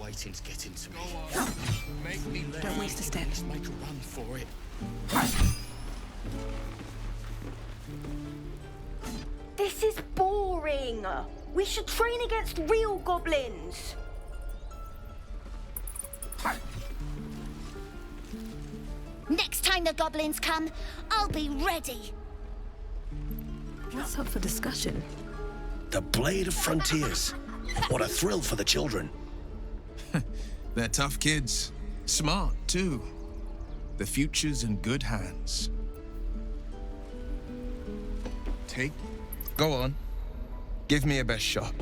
waiting's getting to me. Go on. Make me let Don't waste a step. Let's make a run for it. This is boring. We should train against real goblins. Next time the goblins come, I'll be ready. What's up for discussion? The Blade of Frontiers. What a thrill for the children. They're tough kids. Smart, too. The future's in good hands. Go on. Give me a best shot.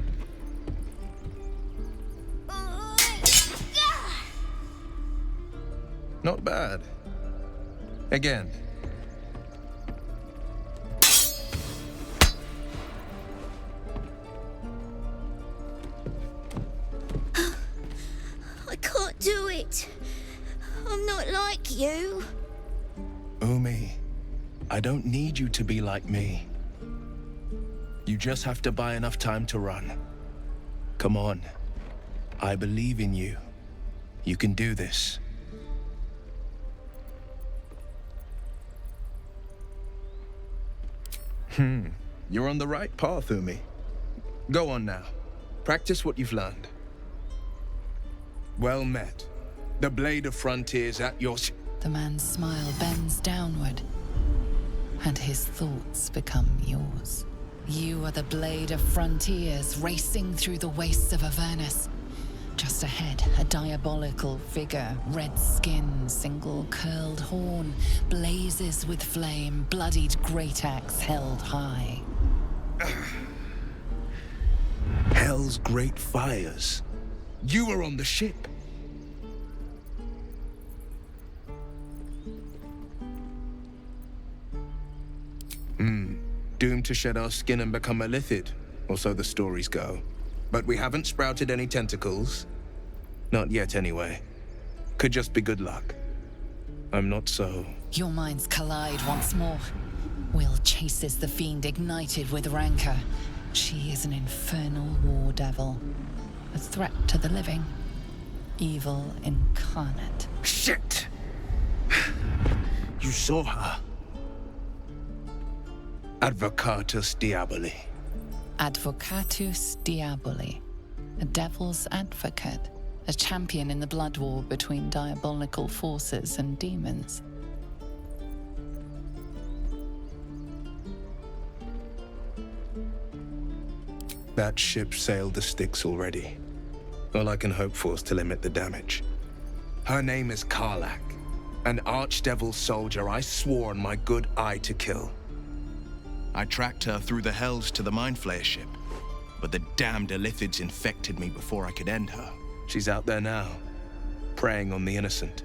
Not bad. Again. I can't do it. I'm not like you. Umi, I don't need you to be like me. You just have to buy enough time to run. Come on. I believe in you. You can do this. You're on the right path, Umi. Go on now. Practice what you've learned. Well met. The Blade of Frontiers at your... The man's smile bends downward, and his thoughts become yours. You are the Blade of Frontiers, racing through the wastes of Avernus. Just ahead, a diabolical figure, red skin, single curled horn, blazes with flame, bloodied great axe held high. Hell's great fires. You were on the ship. Doomed to shed our skin and become a lithid, or so the stories go. But we haven't sprouted any tentacles. Not yet, anyway. Could just be good luck. I'm not so... Your minds collide once more. Will chases the fiend ignited with rancor. She is an infernal war devil. A threat to the living. Evil incarnate. Shit! You saw her. Advocatus Diaboli. Advocatus Diaboli. A devil's advocate. A champion in the blood war between diabolical forces and demons. That ship sailed the Styx already. All I can hope for is to limit the damage. Her name is Karlach, an archdevil soldier I swore on my good eye to kill. I tracked her through the hells to the Mind Flayer ship, but the damned Illithids infected me before I could end her. She's out there now, preying on the innocent.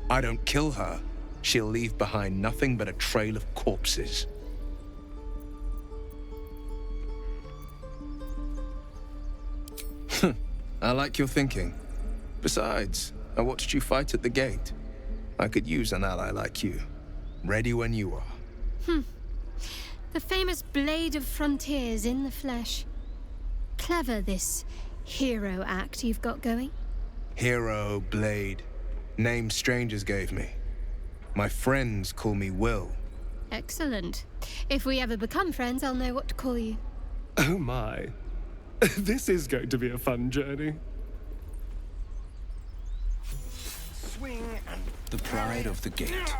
I don't kill her, she'll leave behind nothing but a trail of corpses. I like your thinking. Besides, I watched you fight at the gate. I could use an ally like you. Ready when you are. The famous Blade of Frontiers in the flesh. Clever, this hero act you've got going. Hero, Blade. Name strangers gave me. My friends call me Will. Excellent. If we ever become friends, I'll know what to call you. Oh my. This is going to be a fun journey. Swing and... The pride of the gate.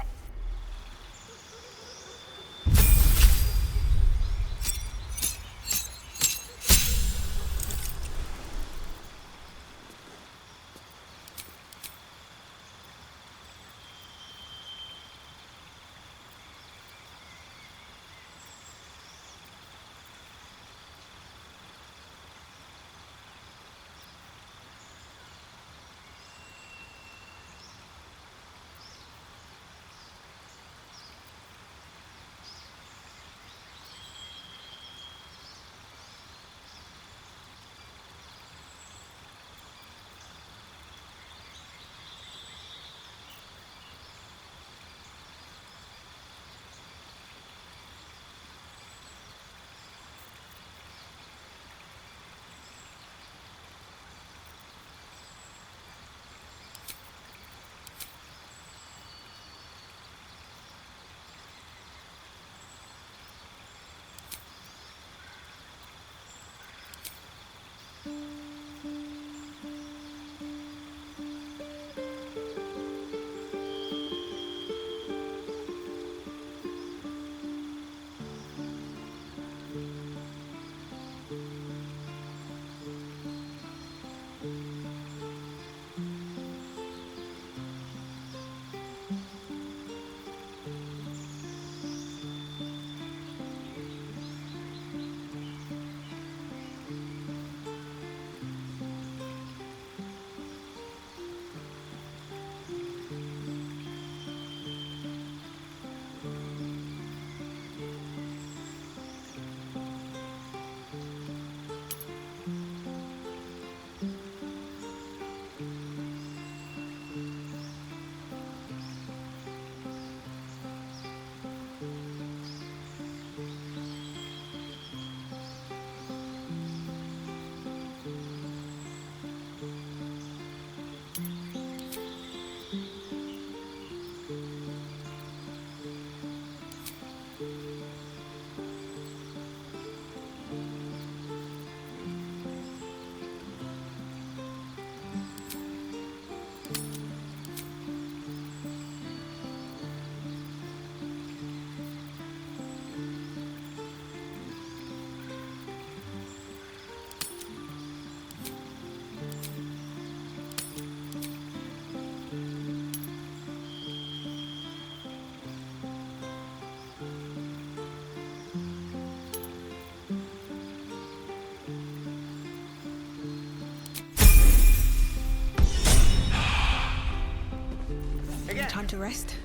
to rest?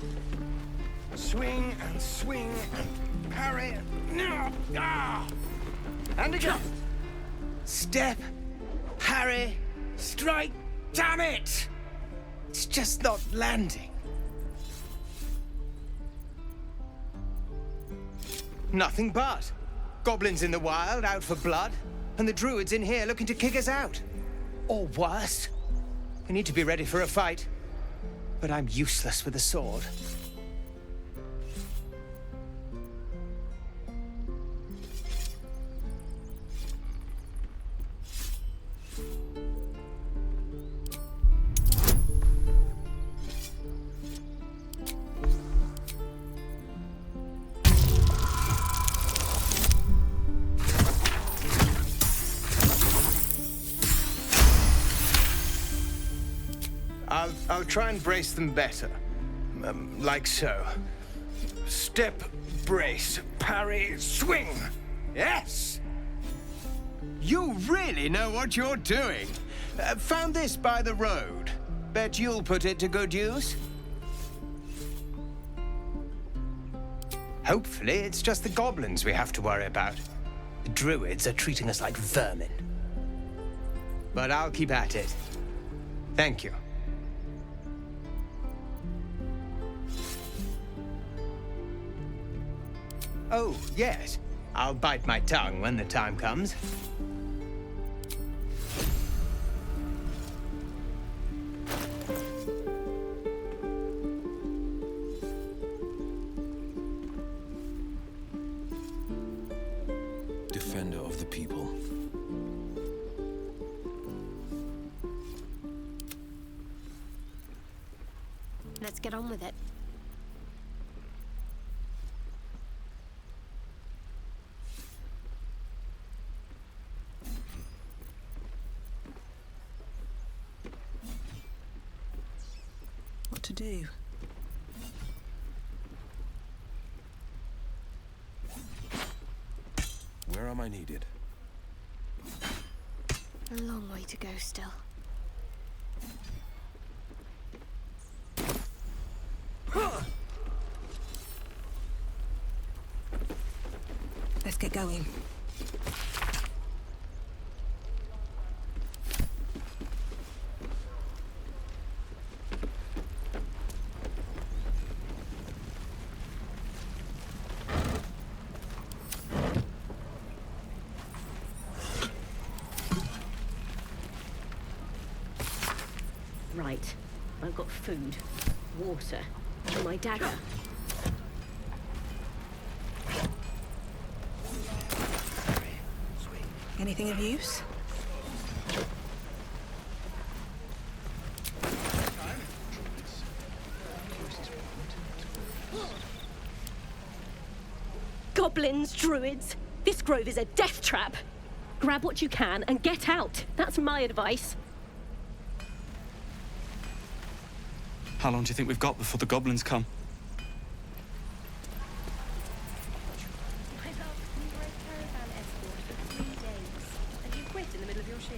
Swing and parry. No! Ah! And again. Step, parry, strike. Damn it! It's just not landing. Nothing but. Goblins in the wild, out for blood, and the druids in here looking to kick us out. Or worse. We need to be ready for a fight. But I'm useless with a sword. I'll try and brace them better. Like so. Step, brace, parry, swing. Yes! You really know what you're doing. Found this by the road. Bet you'll put it to good use. Hopefully, it's just the goblins we have to worry about. The druids are treating us like vermin. But I'll keep at it. Thank you. Oh, yes. I'll bite my tongue when the time comes. Defender of the people. Let's get on with it. What to do? Where am I needed? A long way to go still. Let's get going. Right. I've got food, water, and my dagger. Anything of use? Goblins, druids! This grove is a death trap! Grab what you can and get out. That's my advice. How long do you think we've got before the goblins come?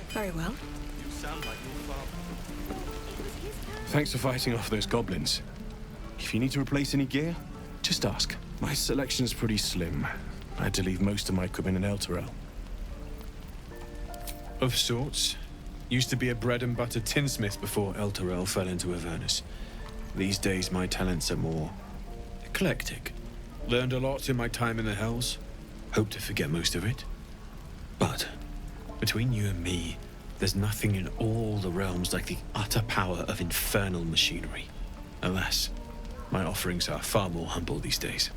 Very well. You sound like your father. Thanks for fighting off those goblins. If you need to replace any gear, just ask. My selection's pretty slim. I had to leave most of my equipment in Elturel. Of sorts. Used to be a bread and butter tinsmith before Elturel fell into Avernus. These days my talents are more eclectic. Learned a lot in my time in the Hells. Hope to forget most of it. But between you and me, there's nothing in all the realms like the utter power of infernal machinery. Alas, my offerings are far more humble these days.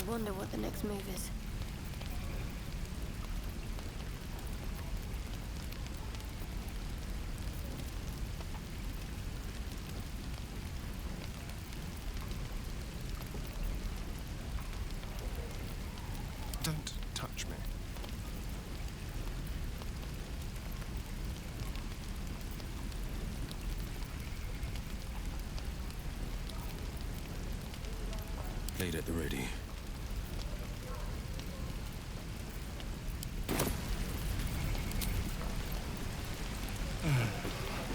wonder what the next move is. Don't touch me. Blade at the ready.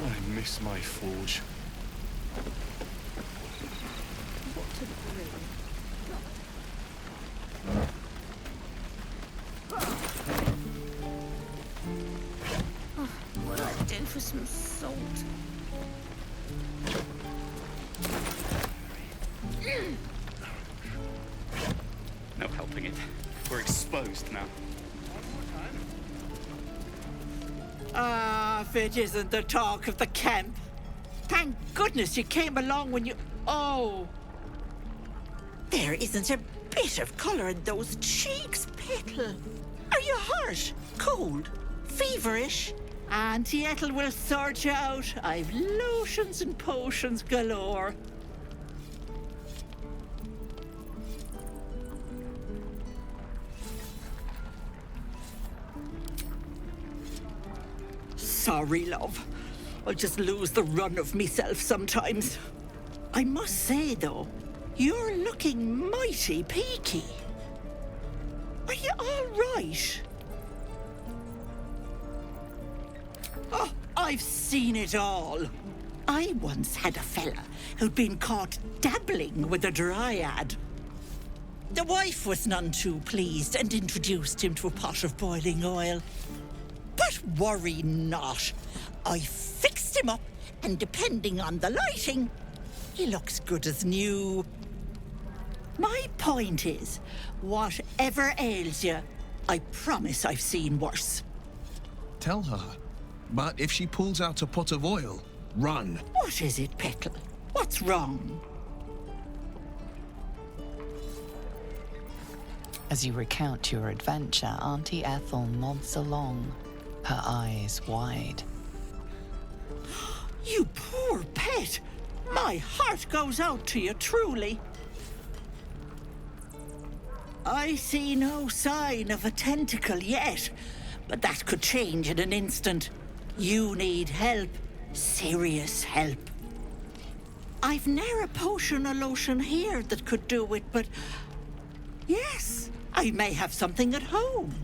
I miss my forge. What do I do for some salt? No helping it. We're exposed now. Ah, if it isn't the talk of the camp. Thank goodness you came along when you... Oh! There isn't a bit of colour in those cheeks, Petal. Are you hurt? Cold? Feverish? Auntie Ethel will sort you out. I've lotions and potions galore. Sorry, love. I just lose the run of myself sometimes. I must say, though, you're looking mighty peaky. Are you all right? Oh, I've seen it all. I once had a fella who'd been caught dabbling with a dryad. The wife was none too pleased and introduced him to a pot of boiling oil. But worry not. I fixed him up, and depending on the lighting, he looks good as new. My point is, whatever ails you, I promise I've seen worse. Tell her. But if she pulls out a pot of oil, run. What is it, Petal? What's wrong? As you recount your adventure, Auntie Ethel nods along, her eyes wide. You poor pet! My heart goes out to you, truly. I see no sign of a tentacle yet, but that could change in an instant. You need help. Serious help. I've ne'er a potion or lotion here that could do it, but... yes, I may have something at home.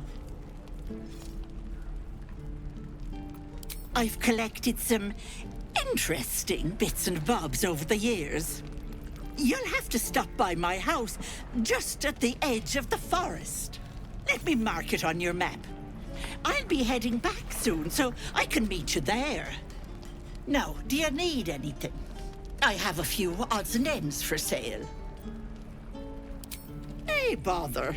I've collected some interesting bits and bobs over the years. You'll have to stop by my house, just at the edge of the forest. Let me mark it on your map. I'll be heading back soon, so I can meet you there. Now, do you need anything? I have a few odds and ends for sale. Hey, bother.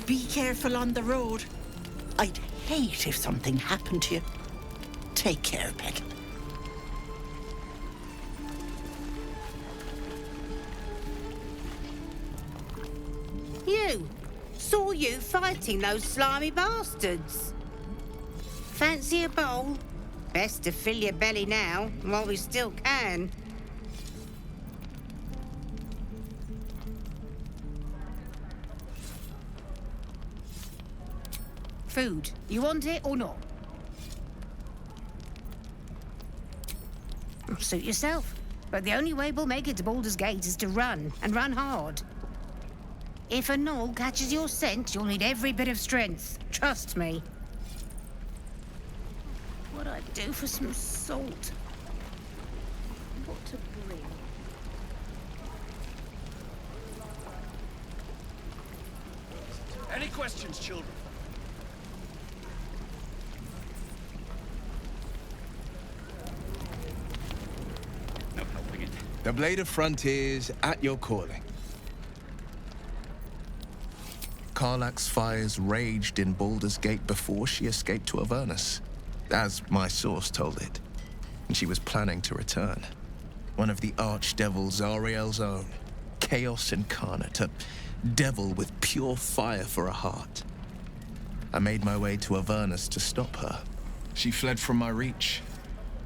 Be careful on the road. I'd hate if something happened to you. Take care, Petal. You! Saw you fighting those slimy bastards. Fancy a bowl? Best to fill your belly now, while we still can. Food. You want it or not? Suit yourself. But the only way we'll make it to Baldur's Gate is to run, and run hard. If a gnoll catches your scent, you'll need every bit of strength. Trust me. What I'd do for some salt. What to bring? Any questions, children. No helping it. The Blade of Frontiers at your calling. Karlach's fires raged in Baldur's Gate before she escaped to Avernus, as my source told it. And she was planning to return. One of the archdevil Zariel's own, Chaos Incarnate, a devil with pure fire for a heart. I made my way to Avernus to stop her. She fled from my reach,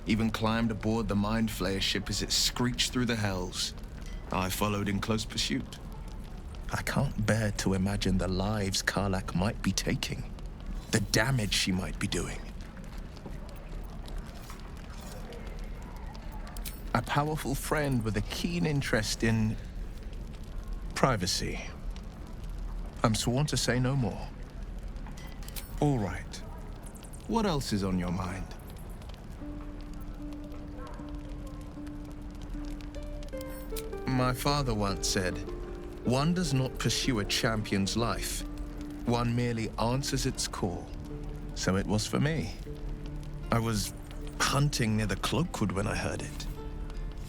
even climbed aboard the Mind Flayer ship as it screeched through the hells. I followed in close pursuit. I can't bear to imagine the lives Karlach might be taking, the damage she might be doing. A powerful friend with a keen interest in privacy. I'm sworn to say no more. All right. What else is on your mind? My father once said, one does not pursue a champion's life. One merely answers its call. So it was for me. I was hunting near the Cloakwood when I heard it.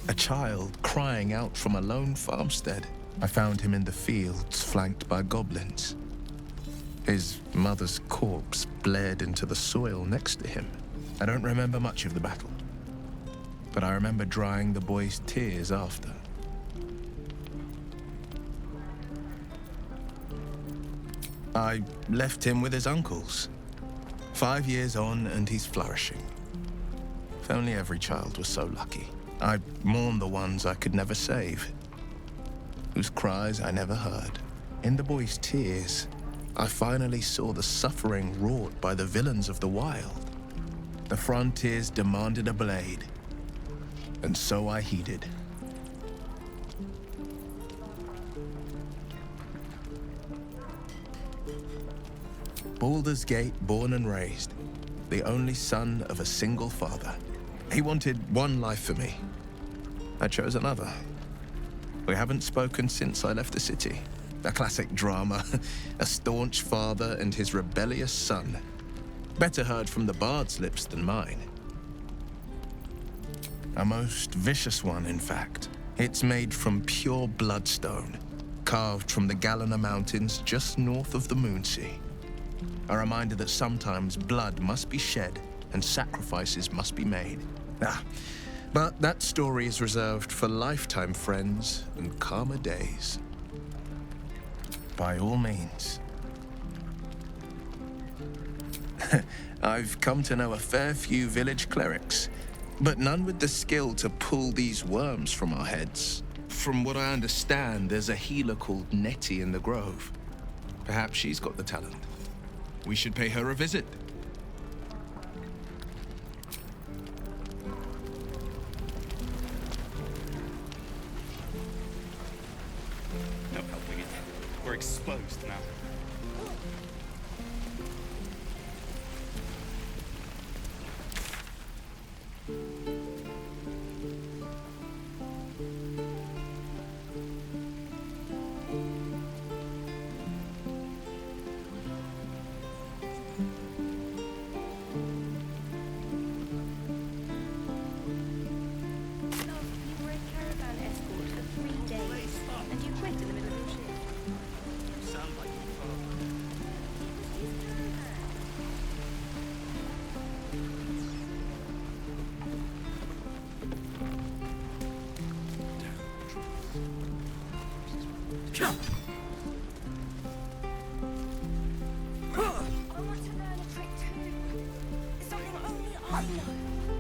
A child crying out from a lone farmstead. I found him in the fields, flanked by goblins. His mother's corpse blared into the soil next to him. I don't remember much of the battle, but I remember drying the boy's tears after. I left him with his uncles. 5 years on, and he's flourishing. If only every child was so lucky. I mourn the ones I could never save, whose cries I never heard. In the boy's tears, I finally saw the suffering wrought by the villains of the wild. The frontiers demanded a blade, and so I heeded. Baldur's Gate, born and raised, the only son of a single father. He wanted one life for me. I chose another. We haven't spoken since I left the city. A classic drama, a staunch father and his rebellious son. Better heard from the bard's lips than mine. A most vicious one, in fact. It's made from pure bloodstone, carved from the Galena Mountains just north of the Moonsea. A reminder that sometimes blood must be shed and sacrifices must be made. But that story is reserved for lifetime friends and calmer days. By all means. I've come to know a fair few village clerics, but none with the skill to pull these worms from our heads. From what I understand, there's a healer called Nettie in the Grove. Perhaps she's got the talent. We should pay her a visit. No helping it. We're exposed now.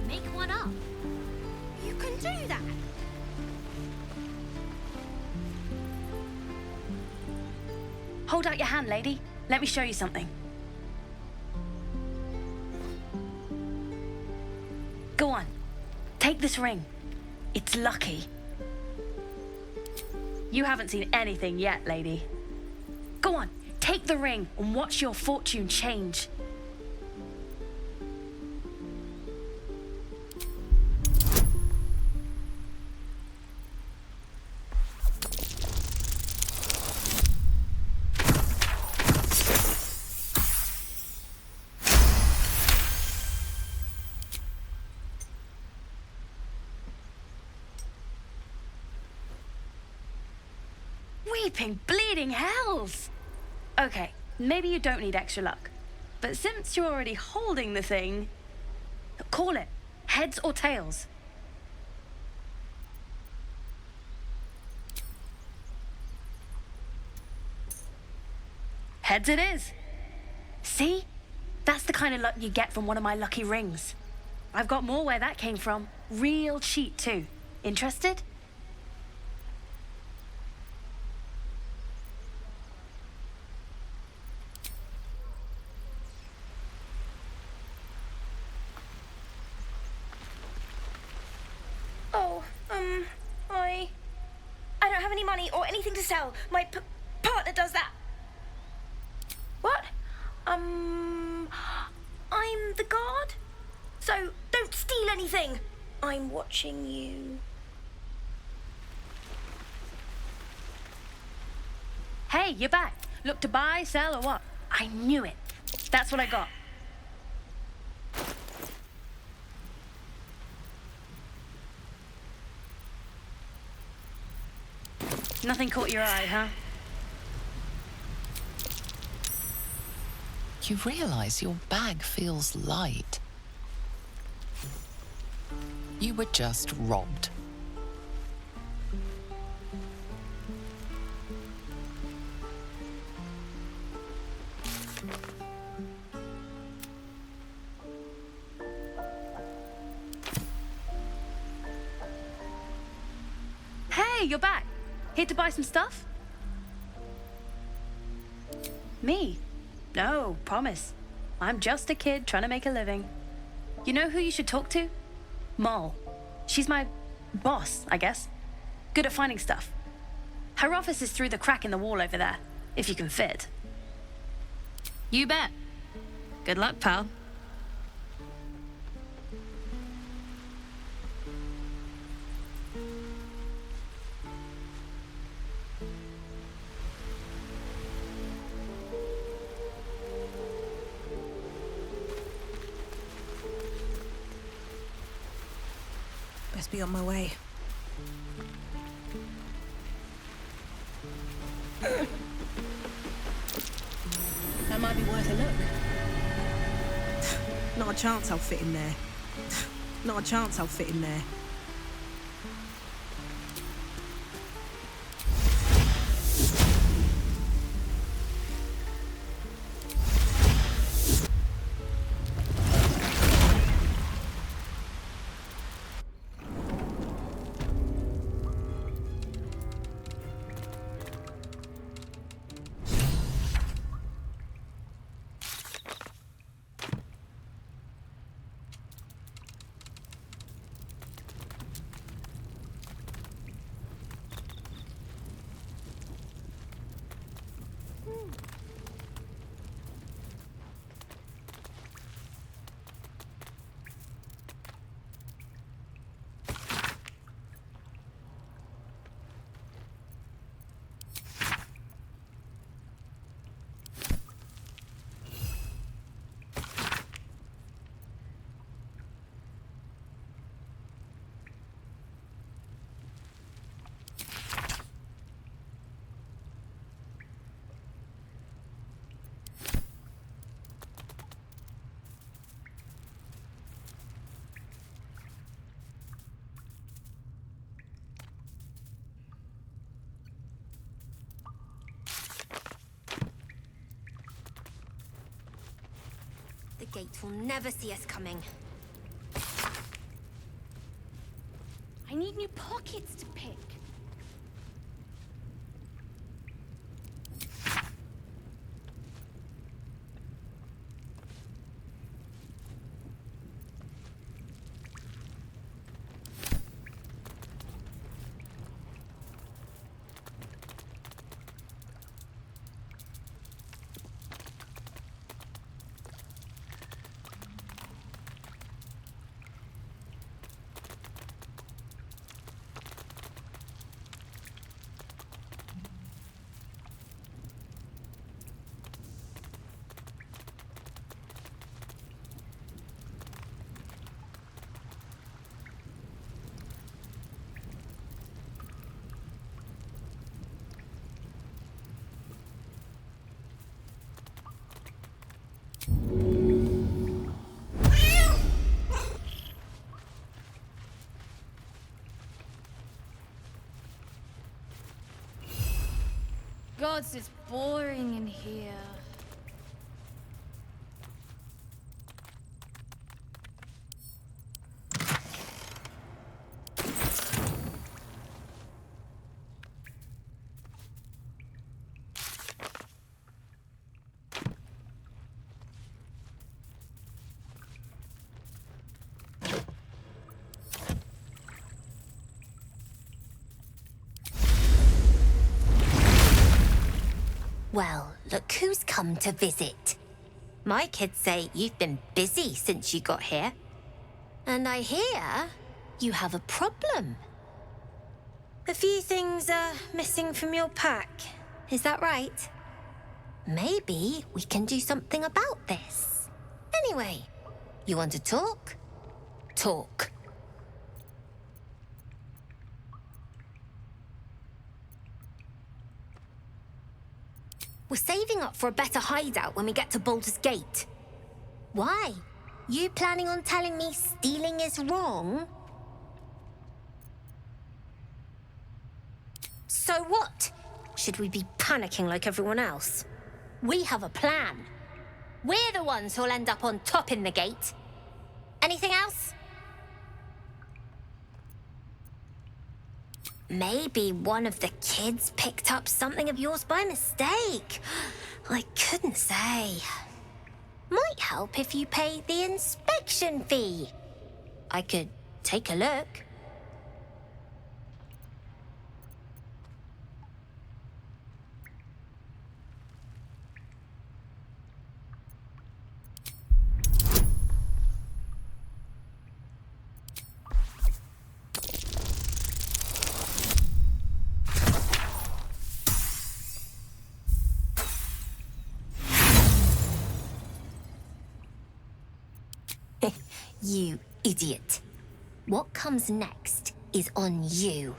Make one up. You can do that. Hold out your hand, lady. Let me show you something. Go on. Take this ring. It's lucky. You haven't seen anything yet, lady. Go on. Take the ring and watch your fortune change. Weeping, bleeding hells! Okay, maybe you don't need extra luck. But since you're already holding the thing, call it. Heads or tails? Heads it is. See? That's the kind of luck you get from one of my lucky rings. I've got more where that came from. Real cheap, too. Interested? Oh, I don't have any money or anything to sell. My partner does that. What? I'm the guard. So don't steal anything. I'm watching you. Hey, you're back. Look to buy, sell, or what? I knew it. That's what I got. Nothing caught your eye, huh? You realize your bag feels light. You were just robbed. Hey, you're back. Here to buy some stuff? Me? No, promise. I'm just a kid trying to make a living. You know who you should talk to? Moll. She's my boss, I guess. Good at finding stuff. Her office is through the crack in the wall over there, if you can fit. You bet. Good luck, pal. Best be on my way. That might be worth a look. Not a chance I'll fit in there. Not a chance I'll fit in there. The gate will never see us coming. I need new pockets to pick. Gods, it's boring in here. Well, look who's come to visit. My kids say you've been busy since you got here. And I hear you have a problem. A few things are missing from your pack. Is that right? Maybe we can do something about this. Anyway, you want to talk? Talk. We're saving up for a better hideout when we get to Baldur's Gate. Why? You planning on telling me stealing is wrong? So what? Should we be panicking like everyone else? We have a plan. We're the ones who'll end up on top in the gate. Anything else? Maybe one of the kids picked up something of yours by mistake. I couldn't say. Might help if you paid the inspection fee. I could take a look. You idiot. What comes next is on you.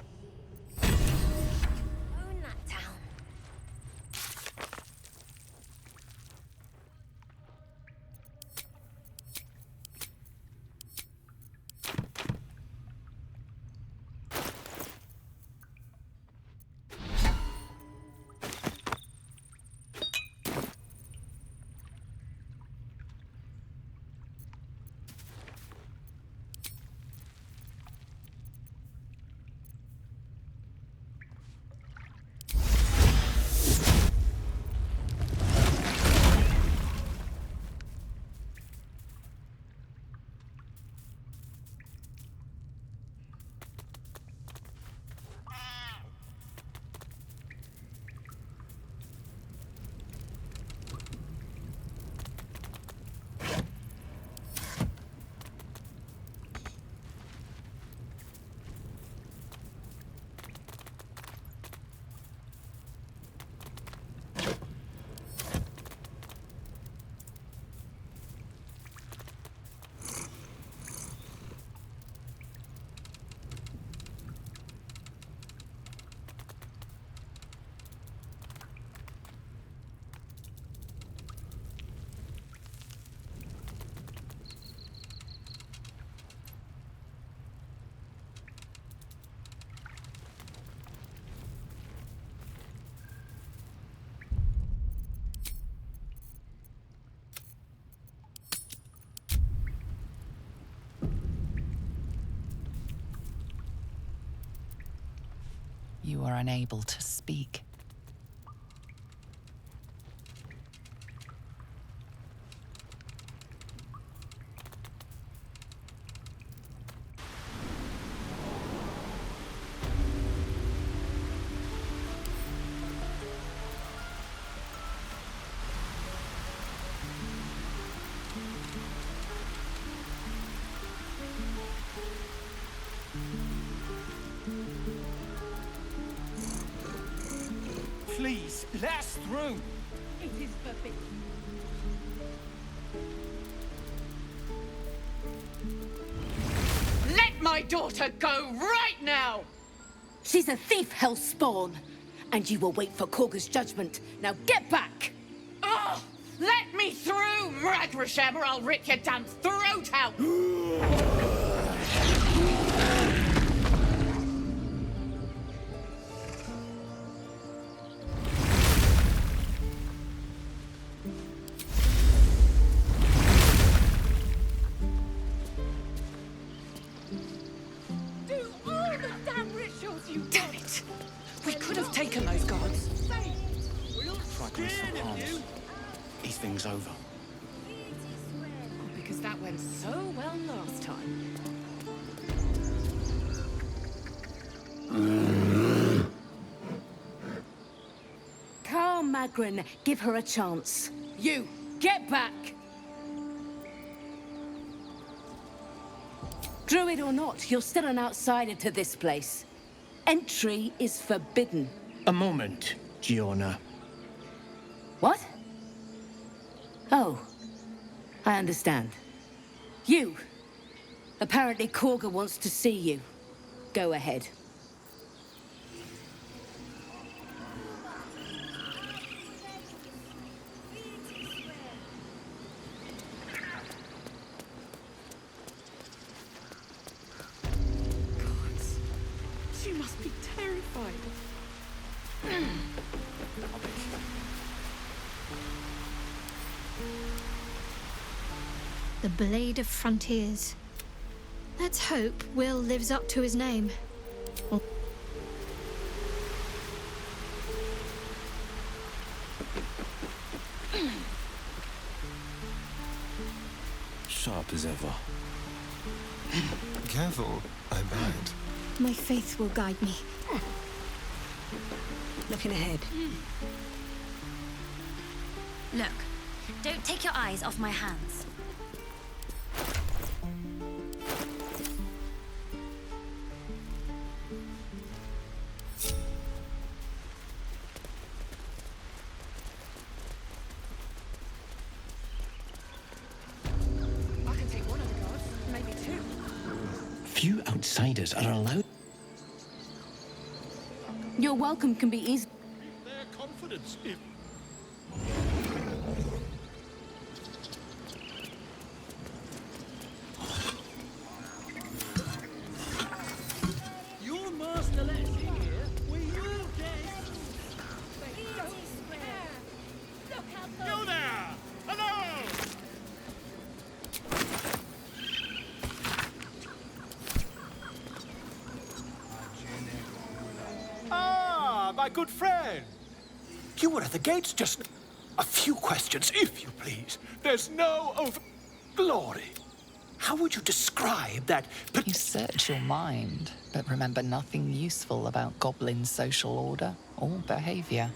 Own that town. You are unable to speak. Please, let us through. It is forbidden. Let my daughter go right now! She's a thief, Hellspawn. And you will wait for Korga's judgment. Now get back! Oh, let me through, Mradrashem, or I'll rip your damn throat out! taken those guards. Fragments from arms. Everything's over. Because that went so well last time. Carl Magrin, give her a chance. You, get back! Druid or not, you're still an outsider to this place. Entry is forbidden. A moment, Giona. What? Oh, I understand. You! Apparently Korga wants to see you. Go ahead. She must be terrified. The Blade of Frontiers. Let's hope Will lives up to his name. Sharp as ever. Careful, I might. My faith will guide me. Looking ahead. Look, don't take your eyes off my hands. I can take one of the guards, maybe two. Few outsiders are allowed. Your welcome can be easy. Their confidence. Your master let us in here. Were you guests? You there! Hello! Ah, my good friend. You were at the gates just now. A few questions, if you please. There's no glory. How would you describe that? You search your mind, but remember nothing useful about goblin social order or behavior.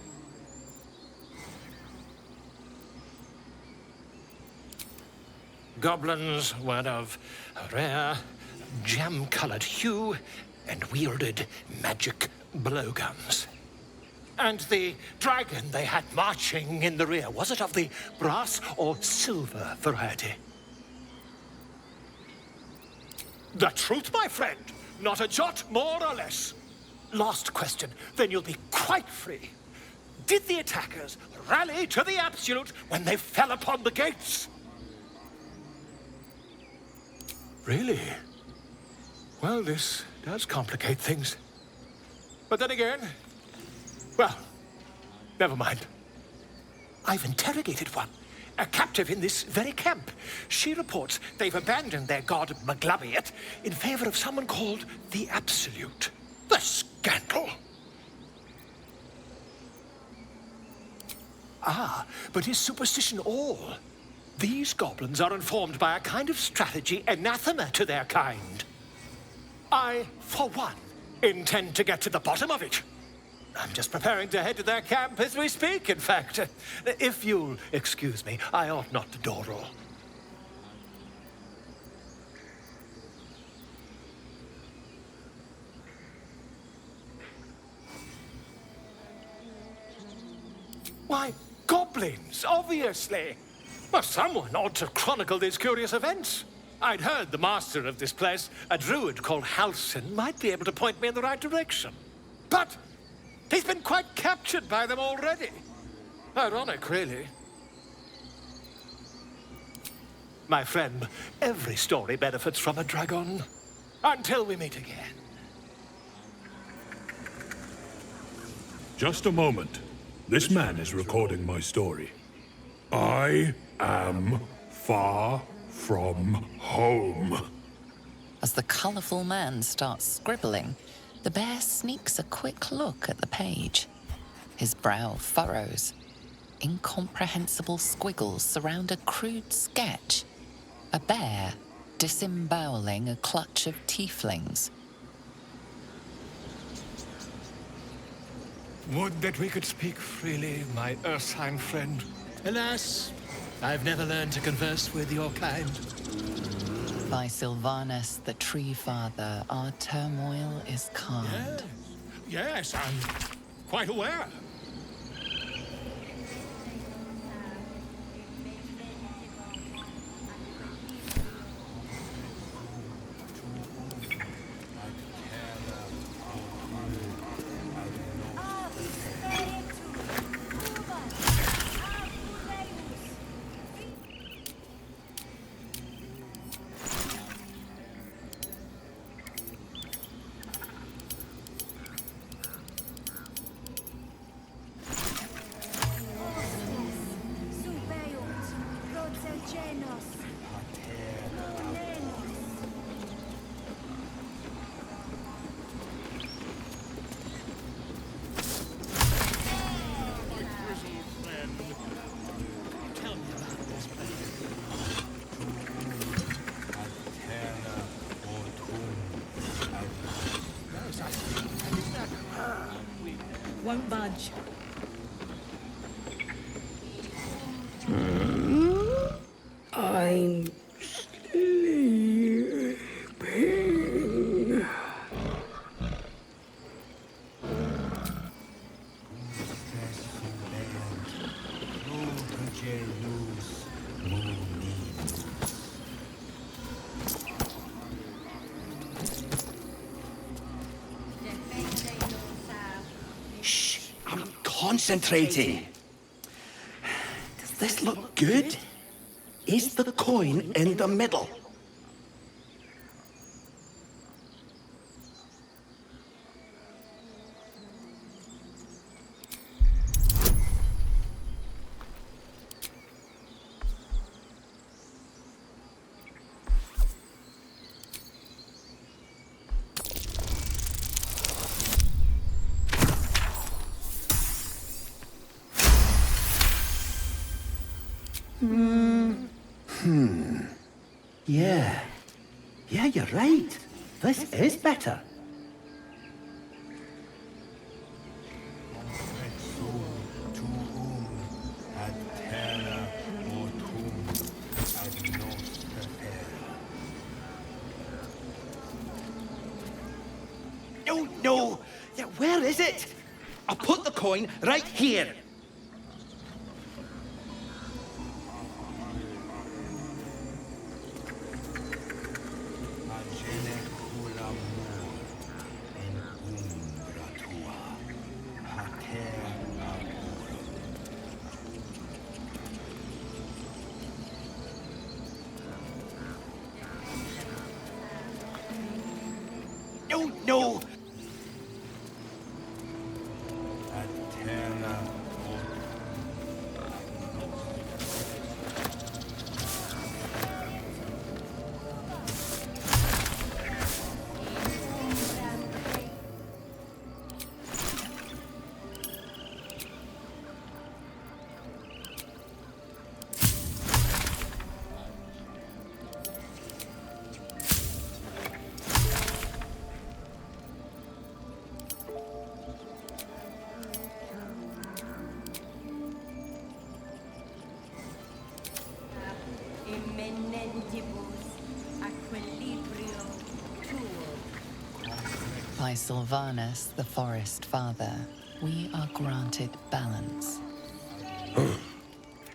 Goblins were of a rare, jam-colored hue and wielded magic blowguns. And the dragon they had marching in the rear, was it of the brass or silver variety? The truth, my friend. Not a jot more or less. Last question, then you'll be quite free. Did the attackers rally to the Absolute when they fell upon the gates? Really? Well, this does complicate things. But then again, well, never mind. I've interrogated one, a captive in this very camp. She reports they've abandoned their god Maglabiet in favor of someone called the Absolute. The scandal! Ah, but is superstition all? These goblins are informed by a kind of strategy anathema to their kind. I, for one, intend to get to the bottom of it. I'm just preparing to head to their camp as we speak, in fact. If you'll excuse me, I ought not to dawdle. Why, goblins, obviously. Well, someone ought to chronicle these curious events. I'd heard the master of this place, a druid called Halsin, might be able to point me in the right direction. But he's been quite captured by them already. Ironic, really. My friend, every story benefits from a dragon. Until we meet again. Just a moment. This man is recording my story. I am far from home. As the colourful man starts scribbling, the bear sneaks a quick look at the page. His brow furrows. Incomprehensible squiggles surround a crude sketch. A bear disemboweling a clutch of tieflings. Would that we could speak freely, my Ursine friend. Alas, I've never learned to converse with your kind. By Sylvanus, the Tree Father, our turmoil is calmed. Yes, I'm quite aware. Won't budge. I'm sleeping. Shh, I'm concentrating. Does this look good? Is the coin in the middle? Yeah, you're right. This is better. No, no! Yeah, where is it? I'll put the coin right here. No, no! By Sylvanus, the Forest Father, we are granted balance.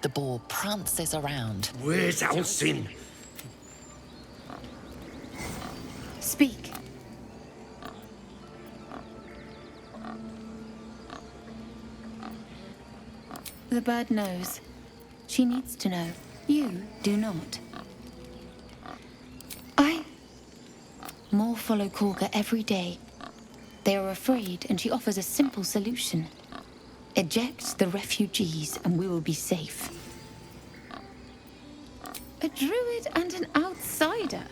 The boar prances around. Where's Alcin? Speak. The bird knows. She needs to know. You do not. More follow Korga every day. They are afraid, and she offers a simple solution. Eject the refugees, and we will be safe. A druid and an outsider?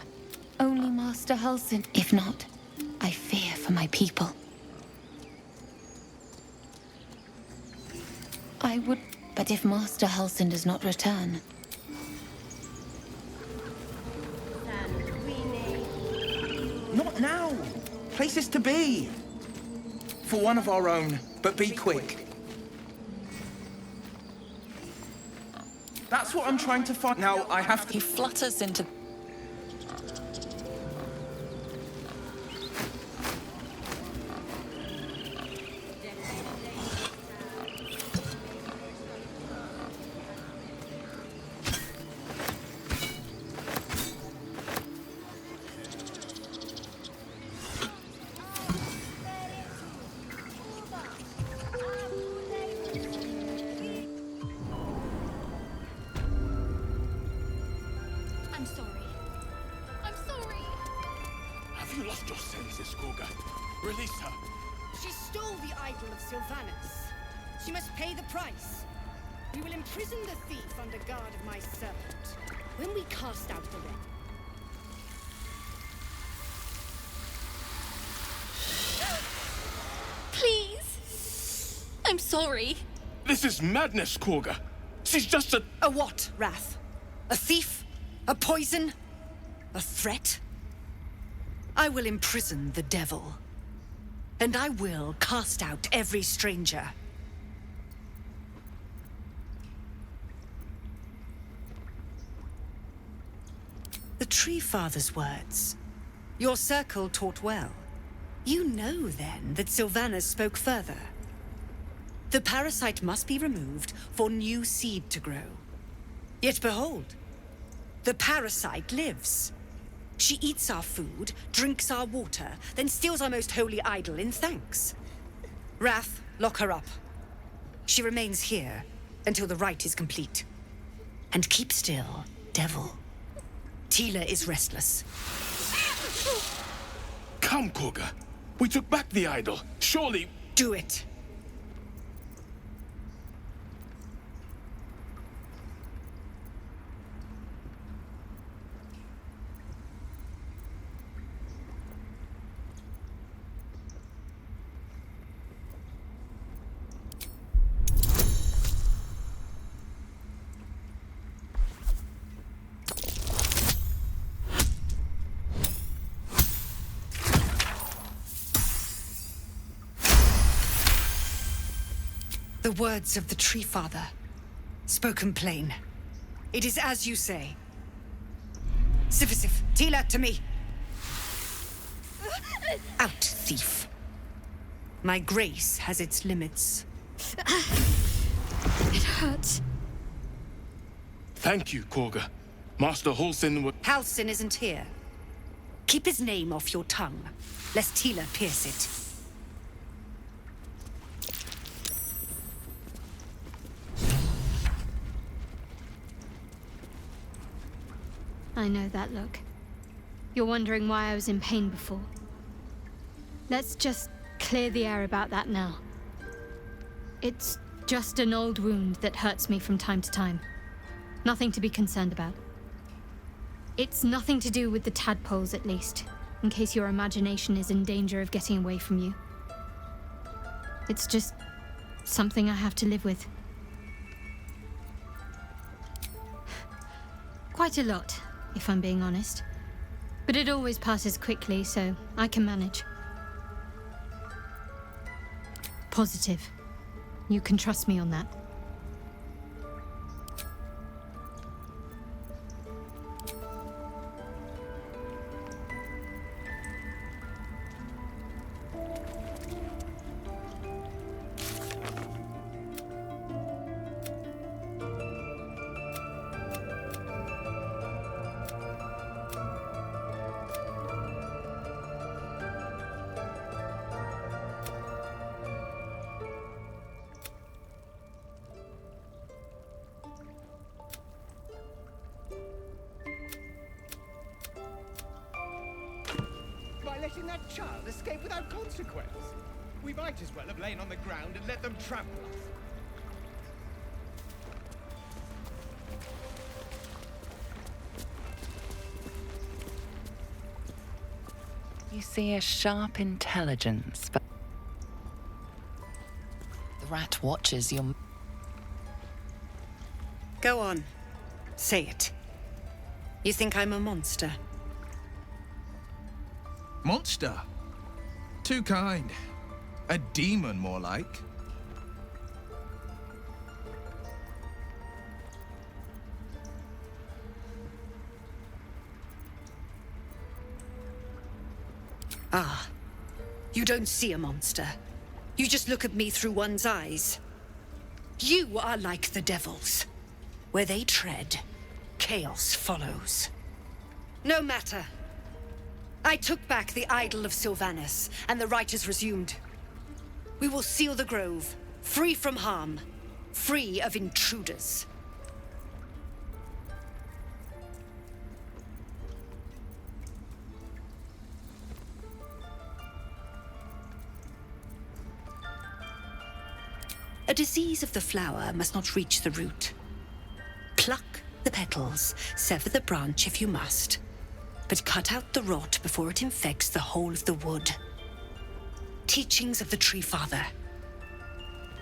Only Master Halsin. If not, I fear for my people. I would... But if Master Halsin does not return... Not now! Places to be! For one of our own, but be quick. That's what I'm trying to find. Now, I have to... He flutters into... I'm sorry. I'm sorry. Have you lost your senses, Kurga? Release her. She stole the idol of Sylvanas. She must pay the price. We will imprison the thief under guard of my servant. When we cast out the red... Please. I'm sorry. This is madness, Kurga. She's just a... A what, Wrath? A thief? A poison? A threat? I will imprison the devil. And I will cast out every stranger. The Tree Father's words. Your circle taught well. You know, then, that Sylvanas spoke further. The parasite must be removed for new seed to grow. Yet behold, the parasite lives. She eats our food, drinks our water, then steals our most holy idol in thanks. Wrath, lock her up. She remains here until the rite is complete. And keep still, devil. Tila is restless. Come, Kurga. We took back the idol. Surely... Do it. The words of the Tree Father, spoken plain. It is as you say. Sifisif, Tila, to me. Out, thief. My grace has its limits. It hurts. Thank you, Kurga. Master Halsin would... Halsin isn't here. Keep his name off your tongue, lest Tila pierce it. I know that look. You're wondering why I was in pain before. Let's just clear the air about that now. It's just an old wound that hurts me from time to time. Nothing to be concerned about. It's nothing to do with the tadpoles, at least, in case your imagination is in danger of getting away from you. It's just something I have to live with. Quite a lot, if I'm being honest. But it always passes quickly, so I can manage. Positive. You can trust me on that. Letting that child escape without consequence. We might as well have lain on the ground and let them trample us. You see a sharp intelligence, but... The rat watches your... Go on. Say it. You think I'm a monster? Monster? Too kind. A demon, more like. Ah, you don't see a monster. You just look at me through one's eyes. You are like the devils. Where they tread, chaos follows. No matter. I took back the idol of Sylvanas, and the rite is resumed. We will seal the grove, free from harm, free of intruders. A disease of the flower must not reach the root. Pluck the petals, sever the branch if you must, but cut out the rot before it infects the whole of the wood. Teachings of the Tree Father.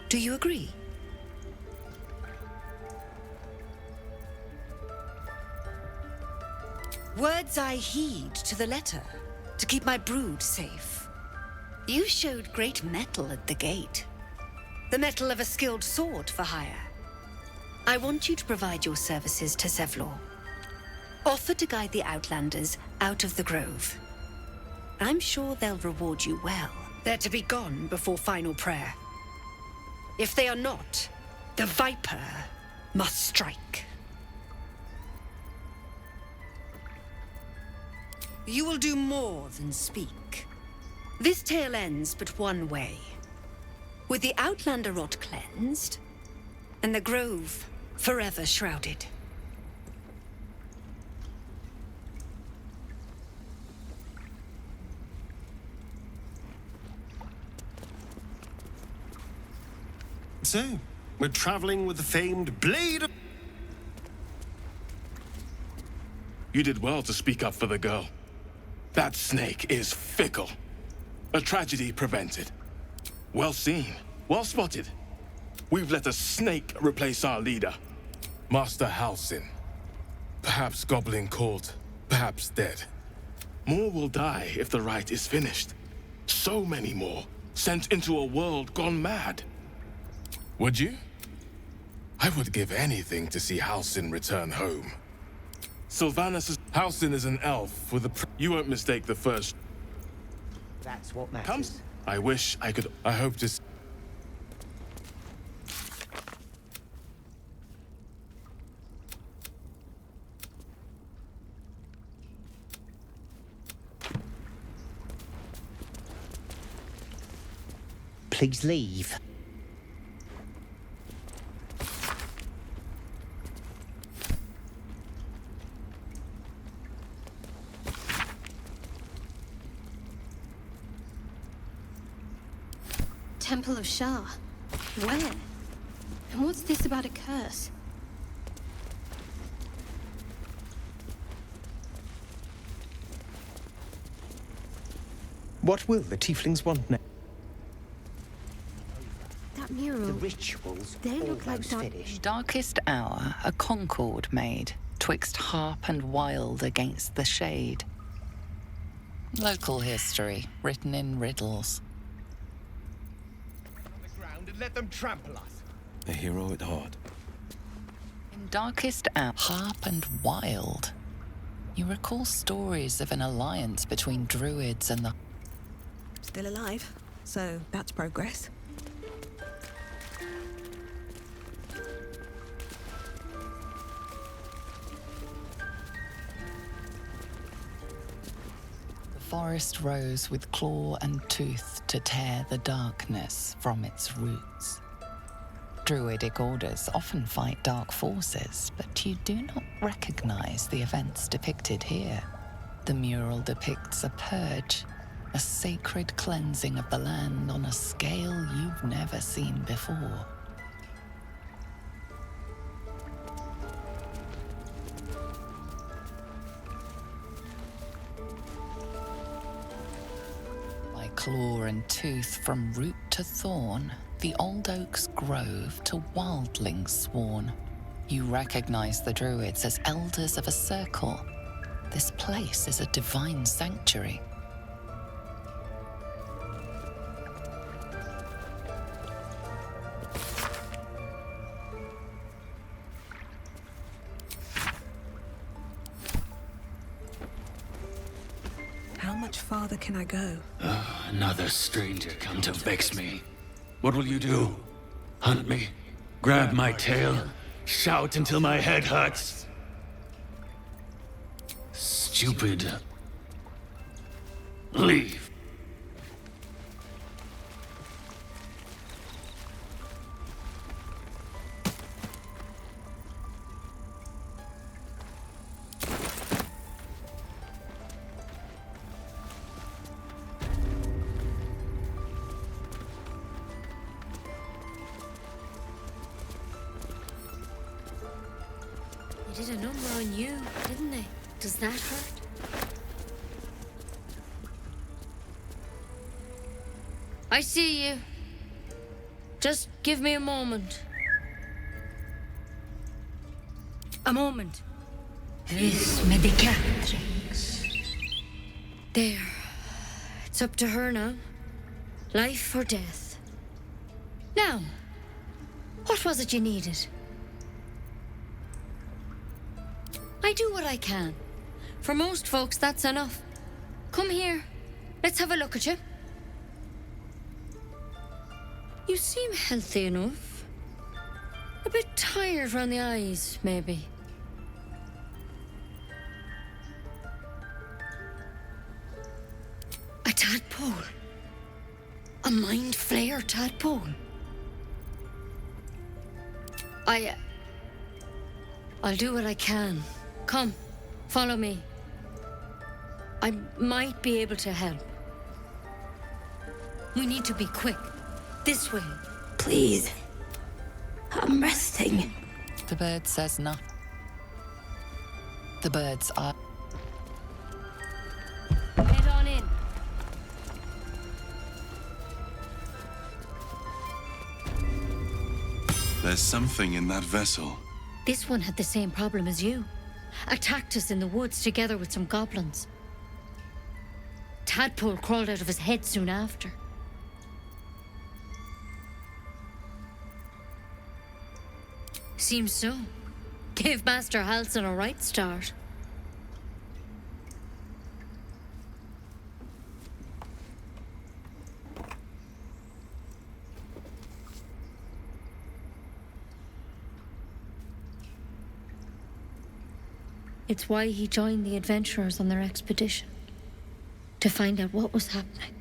Do you agree? Words I heed to the letter, to keep my brood safe. You showed great mettle at the gate. The mettle of a skilled sword for hire. I want you to provide your services to Zevlor. Offer to guide the Outlanders out of the grove. I'm sure they'll reward you well. They're to be gone before final prayer. If they are not, the Viper must strike. You will do more than speak. This tale ends but one way. With the Outlander rot cleansed, and the grove forever shrouded. So, we're traveling with the famed Blade of... You did well to speak up for the girl. That snake is fickle. A tragedy prevented. Well seen. Well spotted. We've let a snake replace our leader, Master Halsin. Perhaps Goblin caught, perhaps dead. More will die if the rite is finished. So many more, sent into a world gone mad. Would you? I would give anything to see Halsin return home. Halsin is an elf with a... You won't mistake the first... That's what matters. I wish I could... I hope to... Please leave. Temple of Shah. Where? And what's this about a curse? What will the tieflings want now? That mural. The rituals They look like dark... finished. Darkest hour, a concord made, twixt harp and wild against the shade. Local history, written in riddles. And let them trample us. A hero at heart. In darkest hour, harp and wild. You recall stories of an alliance between druids and the... Still alive, so that's progress. The forest rose with claw and tooth to tear the darkness from its roots. Druidic orders often fight dark forces, but you do not recognize the events depicted here. The mural depicts a purge, a sacred cleansing of the land on a scale you've never seen before. By claw and tooth from root to thorn, the old oak's grove to wildlings sworn. You recognize the druids as elders of a circle. This place is a divine sanctuary. How much farther can I go? Another stranger come to vex me. What will you do? Hunt me? Grab my tail? Shout until my head hurts? Stupid. Leave. They did a number on you, didn't they? Does that hurt? I see you. Just give me a moment. A moment. This medicatrix. There. It's up to her now. Life or death. Now, what was it you needed? I do what I can. For most folks, that's enough. Come here. Let's have a look at you. You seem healthy enough. A bit tired round the eyes, maybe. A tadpole. A mind flayer tadpole. I'll do what I can. Come, follow me. I might be able to help. We need to be quick. This way. Please. I'm resting. The bird says no. The birds are... Head on in. There's something in that vessel. This one had the same problem as you. Attacked us in the woods together with some goblins. Tadpole crawled out of his head soon after. Seems so. Gave Master Halsin a right start. It's why he joined the adventurers on their expedition. To find out what was happening.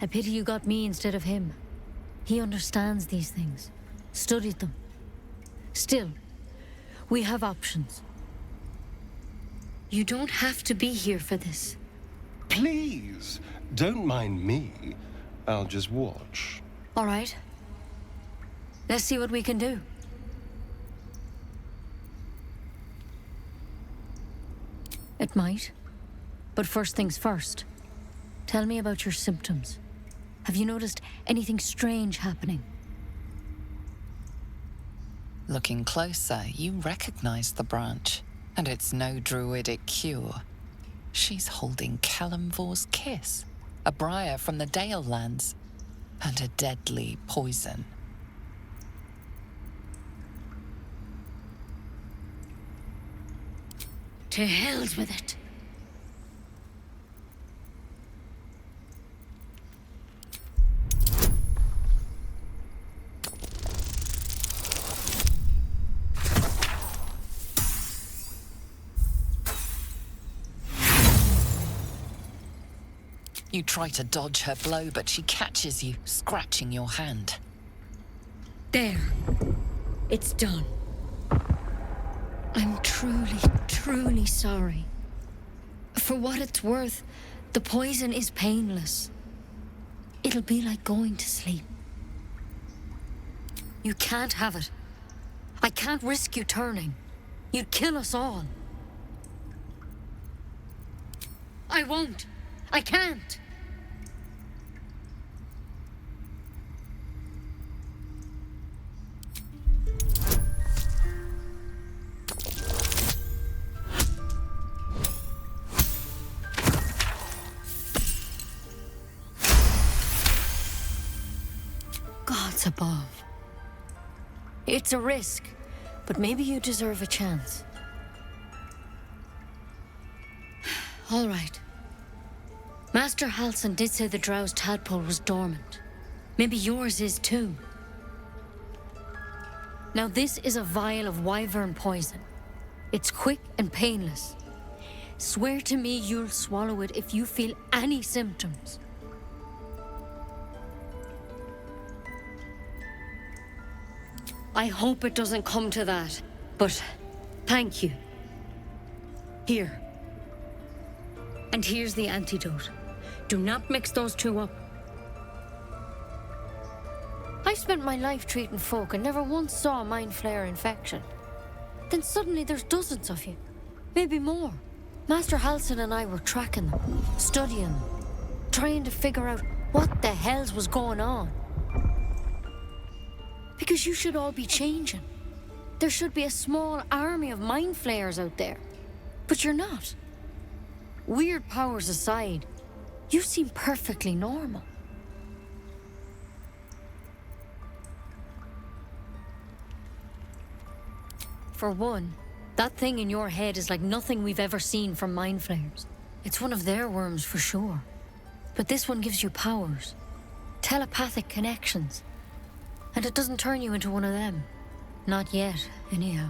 A pity you got me instead of him. He understands these things. Studied them. Still, we have options. You don't have to be here for this. Please, don't mind me. I'll just watch. All right. Let's see what we can do. It might. But first things first. Tell me about your symptoms. Have you noticed anything strange happening? Looking closer, you recognize the branch. And it's no druidic cure. She's holding Kalimvor's kiss, a briar from the Dale lands, and a deadly poison. To hell's with it. You try to dodge her blow, but she catches you, scratching your hand. There. It's done. I'm truly, truly sorry. For what it's worth, the poison is painless. It'll be like going to sleep. You can't have it. I can't risk you turning. You'd kill us all. I won't. I can't. what's above. It's a risk, but maybe you deserve a chance. All right. Master Halsin did say the drow's tadpole was dormant. Maybe yours is too. Now this is a vial of wyvern poison. It's quick and painless. Swear to me you'll swallow it if you feel any symptoms. I hope it doesn't come to that, but thank you. Here. And here's the antidote. Do not mix those two up. I've spent my life treating folk and never once saw a mind flare infection. Then suddenly there's dozens of you. Maybe more. Master Halsin and I were tracking them, studying them, trying to figure out what the hells was going on. Because you should all be changing. There should be a small army of mind flayers out there. But you're not. Weird powers aside, you seem perfectly normal. For one, that thing in your head is like nothing we've ever seen from mind flayers. It's one of their worms for sure. But this one gives you powers. Telepathic connections. And it doesn't turn you into one of them. Not yet, anyhow.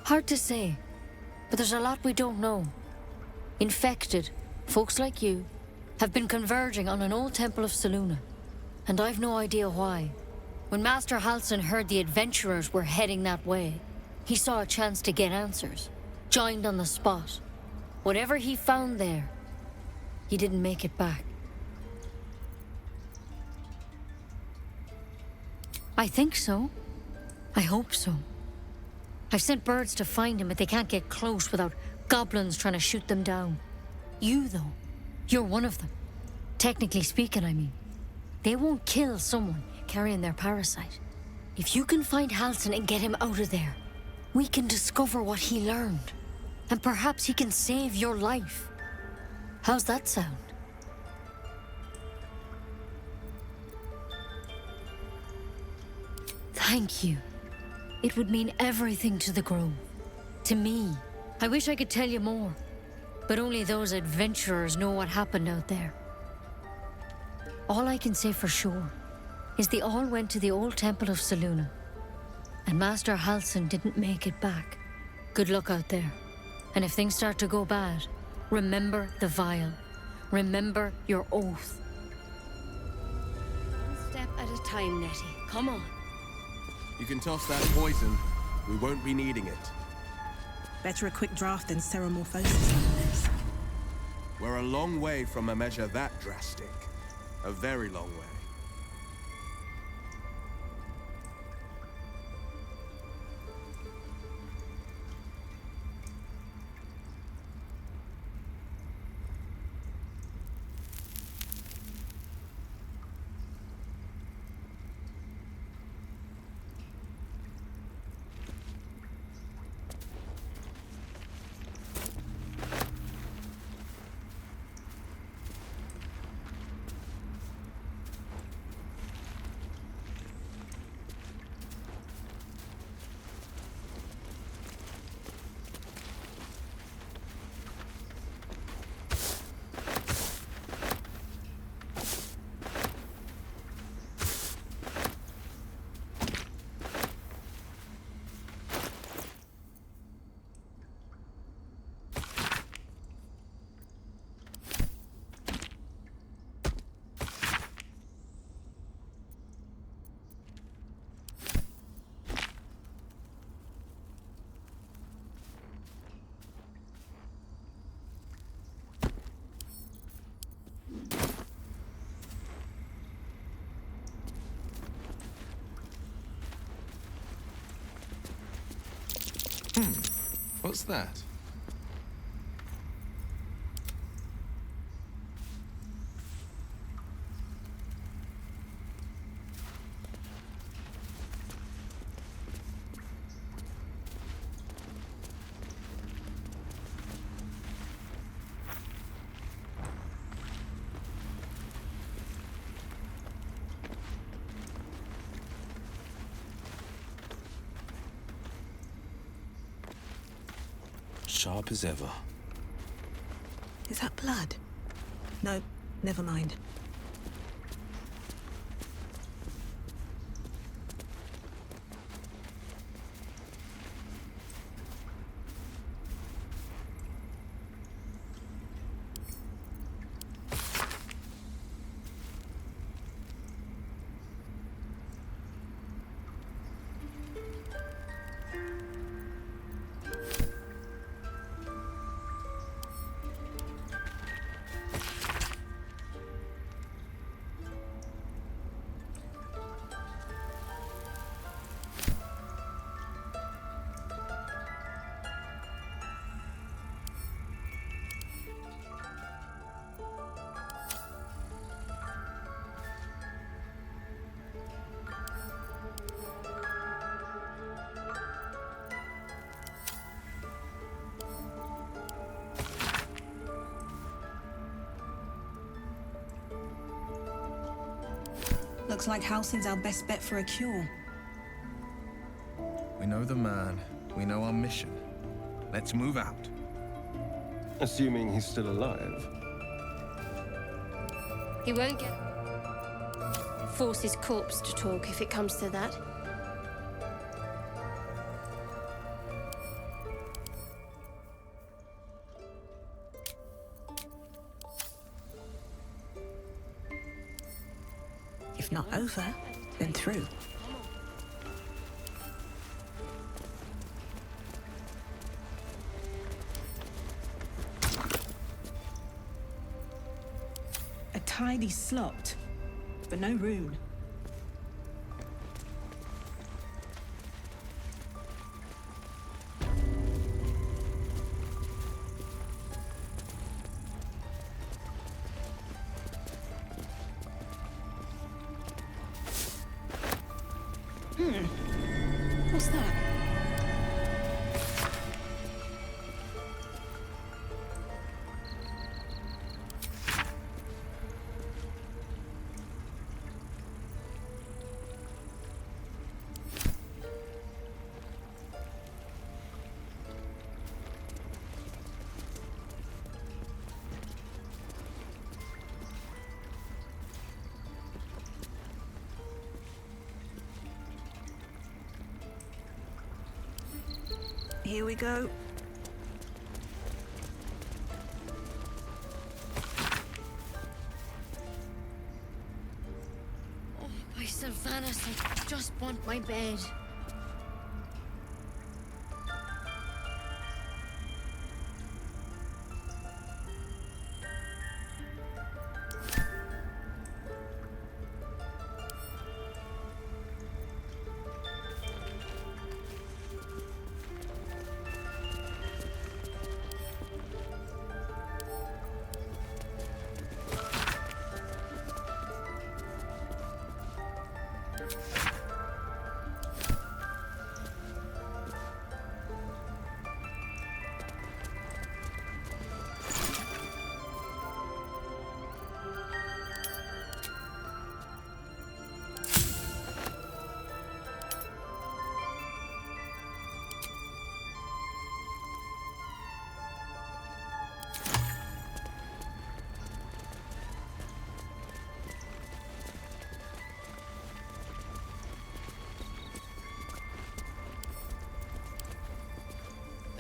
Hard to say, but there's a lot we don't know. Infected, folks like you, have been converging on an old temple of Selûne, and I've no idea why. When Master Halsin heard the adventurers were heading that way, he saw a chance to get answers, joined on the spot. Whatever he found there, he didn't make it back. I think so. I hope so. I've sent birds to find him, but they can't get close without goblins trying to shoot them down. You, though, you're one of them. Technically speaking, I mean. They won't kill someone carrying their parasite. If you can find Halsin and get him out of there, we can discover what he learned. And perhaps he can save your life. How's that sound? Thank you. It would mean everything to the Grove. To me. I wish I could tell you more. But only those adventurers know what happened out there. All I can say for sure is they all went to the old temple of Selûne. And Master Halsin didn't make it back. Good luck out there. And if things start to go bad, remember the vial. Remember your oath. One step at a time, Nettie. Come on. You can toss that poison. We won't be needing it. Better a quick draft than ceremorphosis nowadays. We're a long way from a measure that drastic. A very long way. What's that? sharp as ever. Is that blood? No, never mind. Looks like Halsin's our best bet for a cure. We know the man. We know our mission. Let's move out. Assuming he's still alive. He won't force his corpse to talk if it comes to that. If not over, then through. A tidy slot, but no rune. What's that? Here we go. Oh, by Sylvanas, I just want my bed.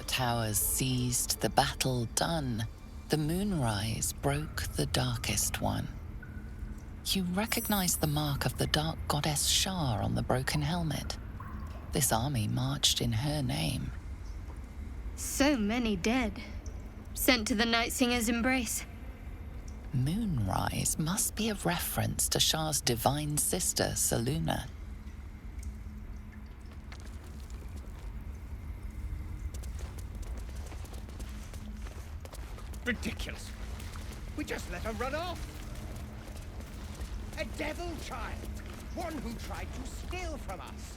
Towers seized, the battle done. The moonrise broke the darkest one. You recognize the mark of the dark goddess Shar on the broken helmet. This army marched in her name. So many dead. Sent to the Night Singer's embrace. Moonrise must be a reference to Shar's divine sister, Selûne. Ridiculous. We just let her run off. A devil child. One who tried to steal from us.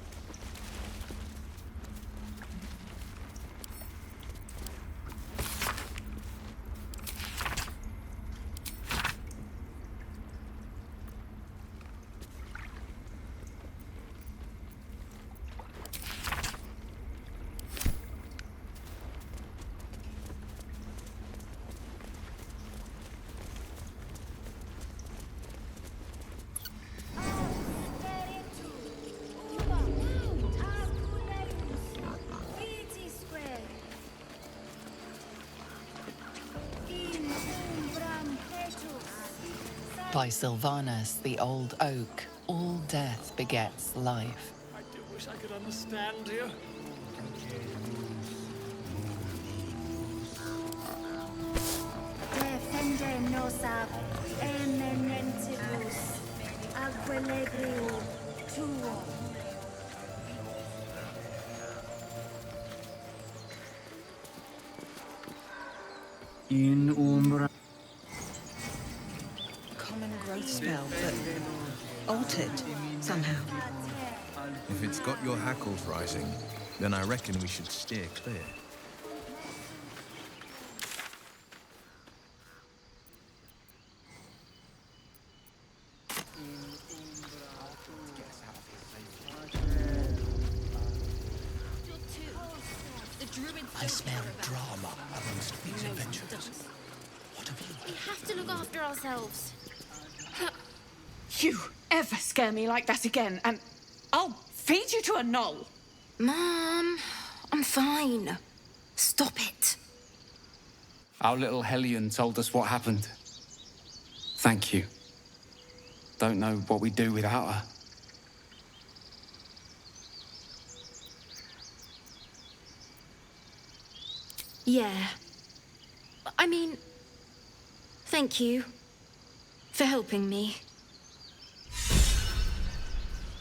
By Sylvanas, the old oak, all death begets life. I do wish I could understand you. Defende nosa eminentibus aquilibrio tuo. In umbra. Common growth spell, but altered somehow. If it's got your hackles rising, then I reckon we should steer clear. I smell drama amongst these adventurers. What have you? We have to look after ourselves. You ever scare me like that again, and I'll feed you to a knoll. Mom, I'm fine. Stop it. Our little Hellion told us what happened. Thank you. Don't know what we'd do without her. Yeah. I mean, thank you for helping me.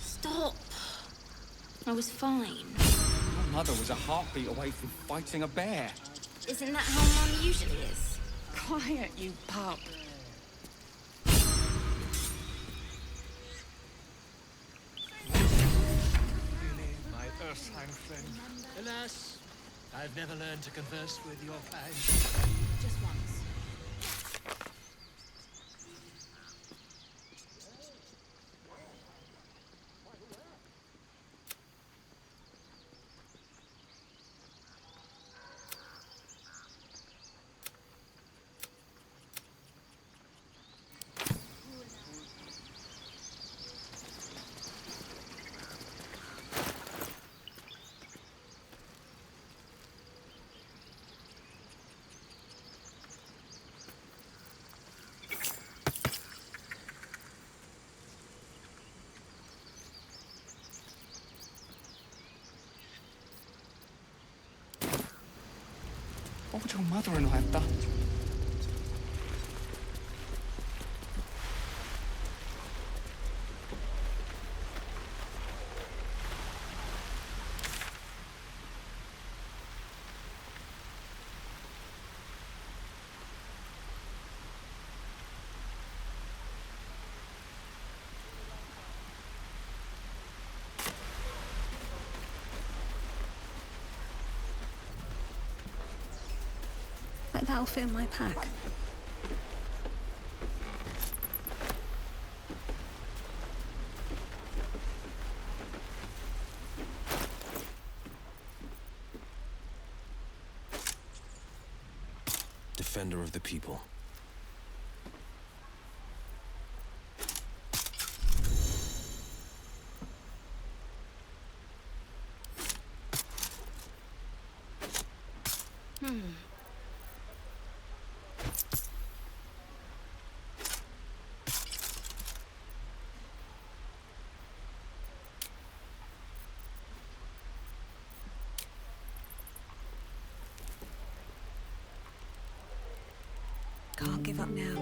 Stop. I was fine. My mother was a heartbeat away from fighting a bear. Isn't that how Mum usually is? Quiet, you pup. My Ursine friend. Alas, I've never learned to converse with your kind. Just once. What would your mother and I have done? Like that'll fit in my pack. Defender of the people. Can't give up now.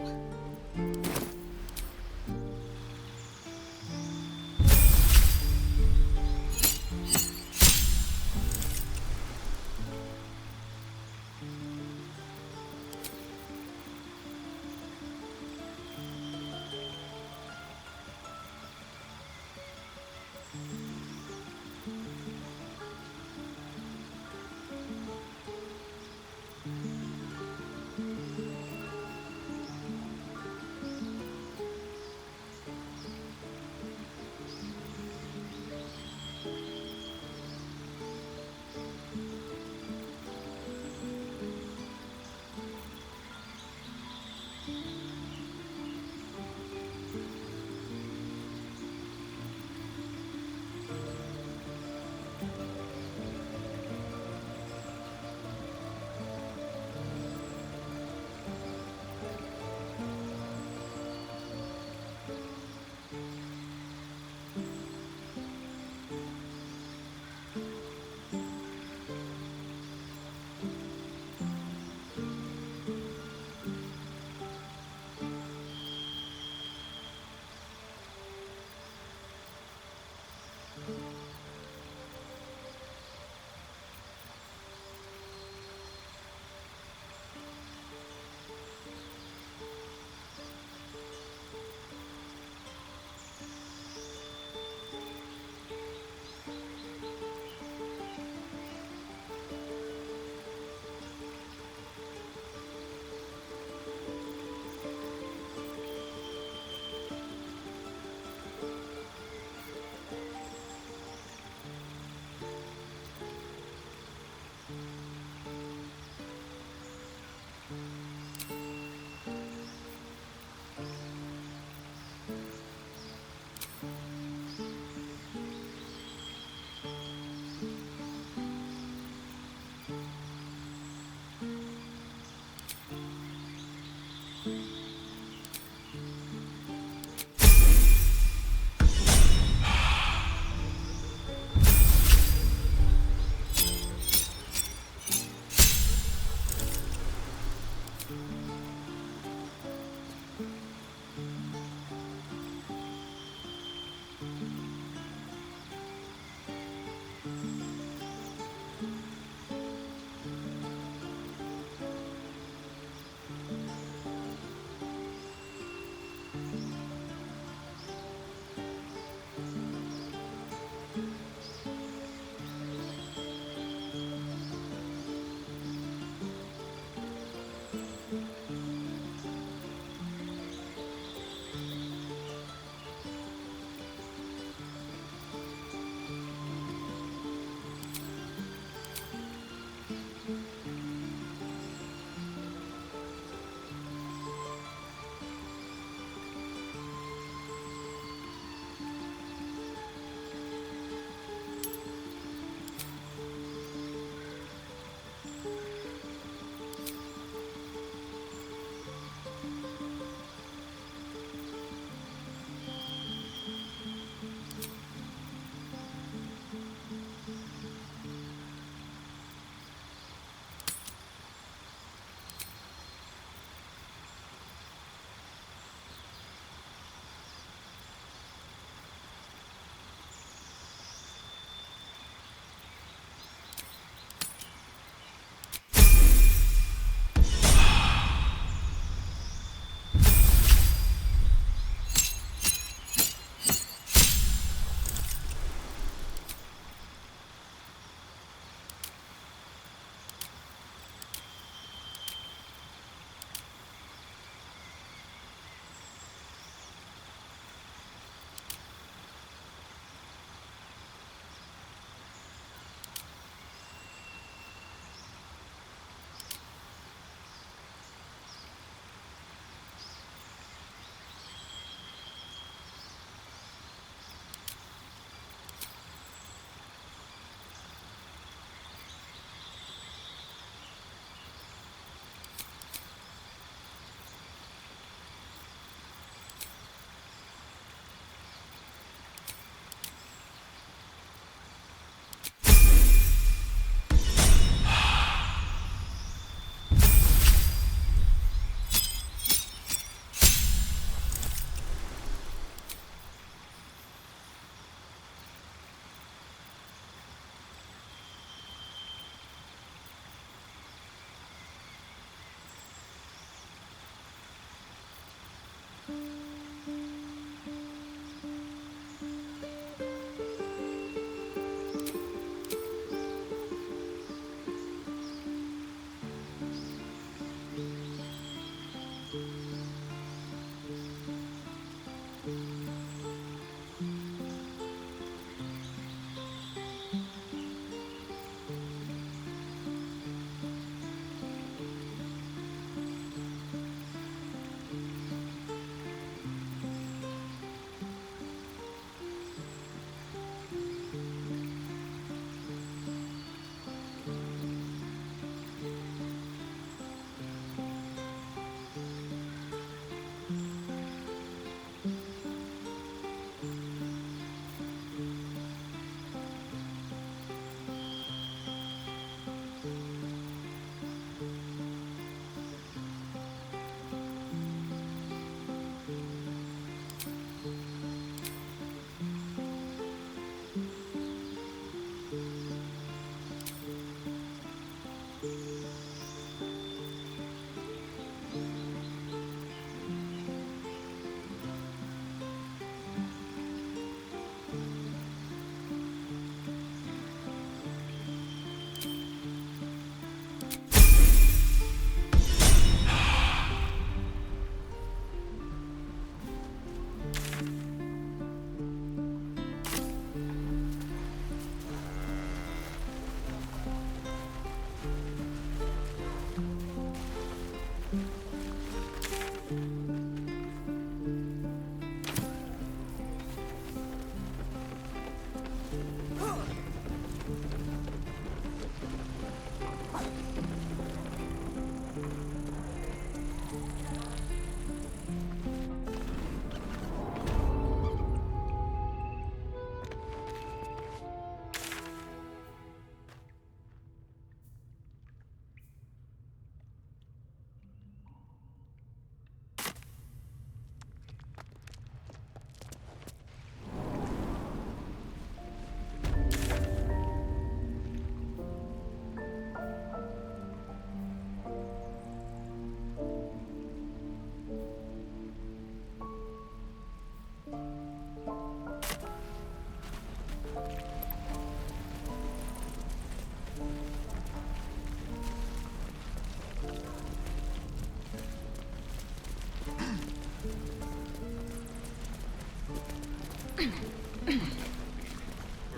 We're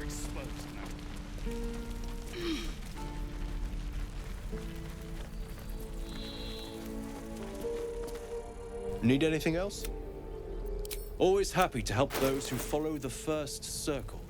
exposed now. Need anything else? Always happy to help those who follow the first circle.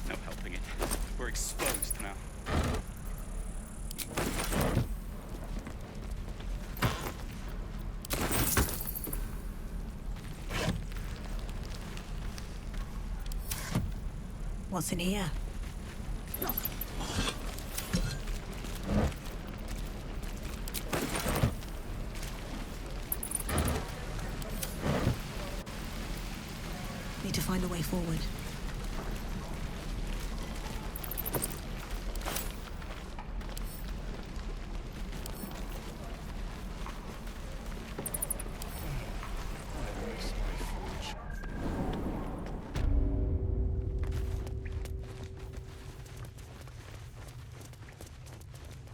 No helping it. We're exposed now. What's in here? Need to find a way forward.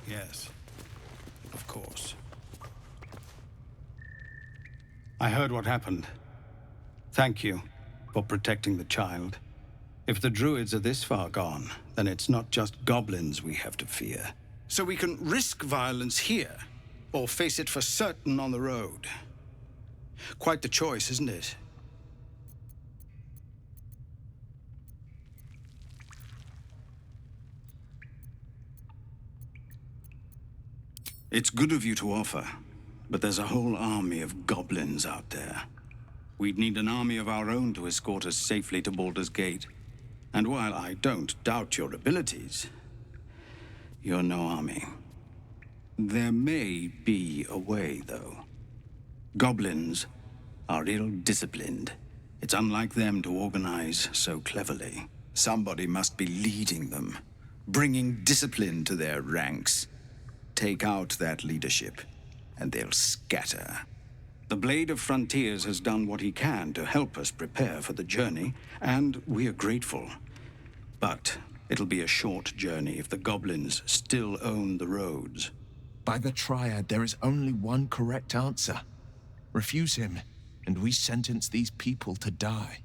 Yes, of course. I heard what happened. Thank you for protecting the child. If the druids are this far gone, then it's not just goblins we have to fear. So we can risk violence here, or face it for certain on the road. Quite the choice, isn't it? It's good of you to offer, but there's a whole army of goblins out there. We'd need an army of our own to escort us safely to Baldur's Gate. And while I don't doubt your abilities, you're no army. There may be a way, though. Goblins are ill-disciplined. It's unlike them to organize so cleverly. Somebody must be leading them, bringing discipline to their ranks. Take out that leadership, and they'll scatter. The Blade of Frontiers has done what he can to help us prepare for the journey, and we are grateful. But it'll be a short journey if the goblins still own the roads. By the Triad, there is only one correct answer. Refuse him, and we sentence these people to die.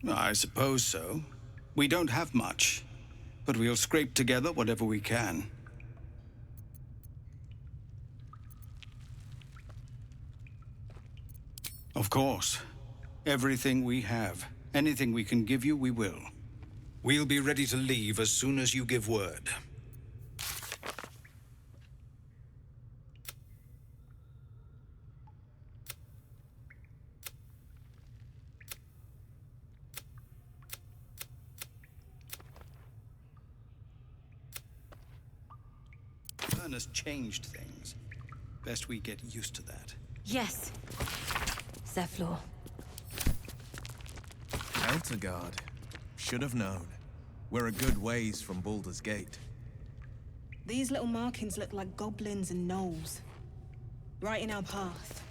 I suppose so. We don't have much, but we'll scrape together whatever we can. Of course. Everything we have. Anything we can give you, we will. We'll be ready to leave as soon as you give word. Has changed things. Best we get used to that. Yes. Zephlor. Eltergard. Should have known. We're a good ways from Baldur's Gate. These little markings look like goblins and gnolls. Right in our path.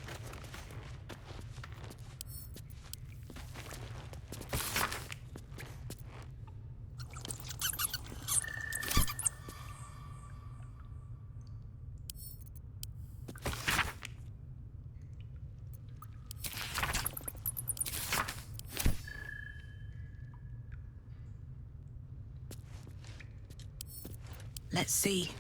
Let's see.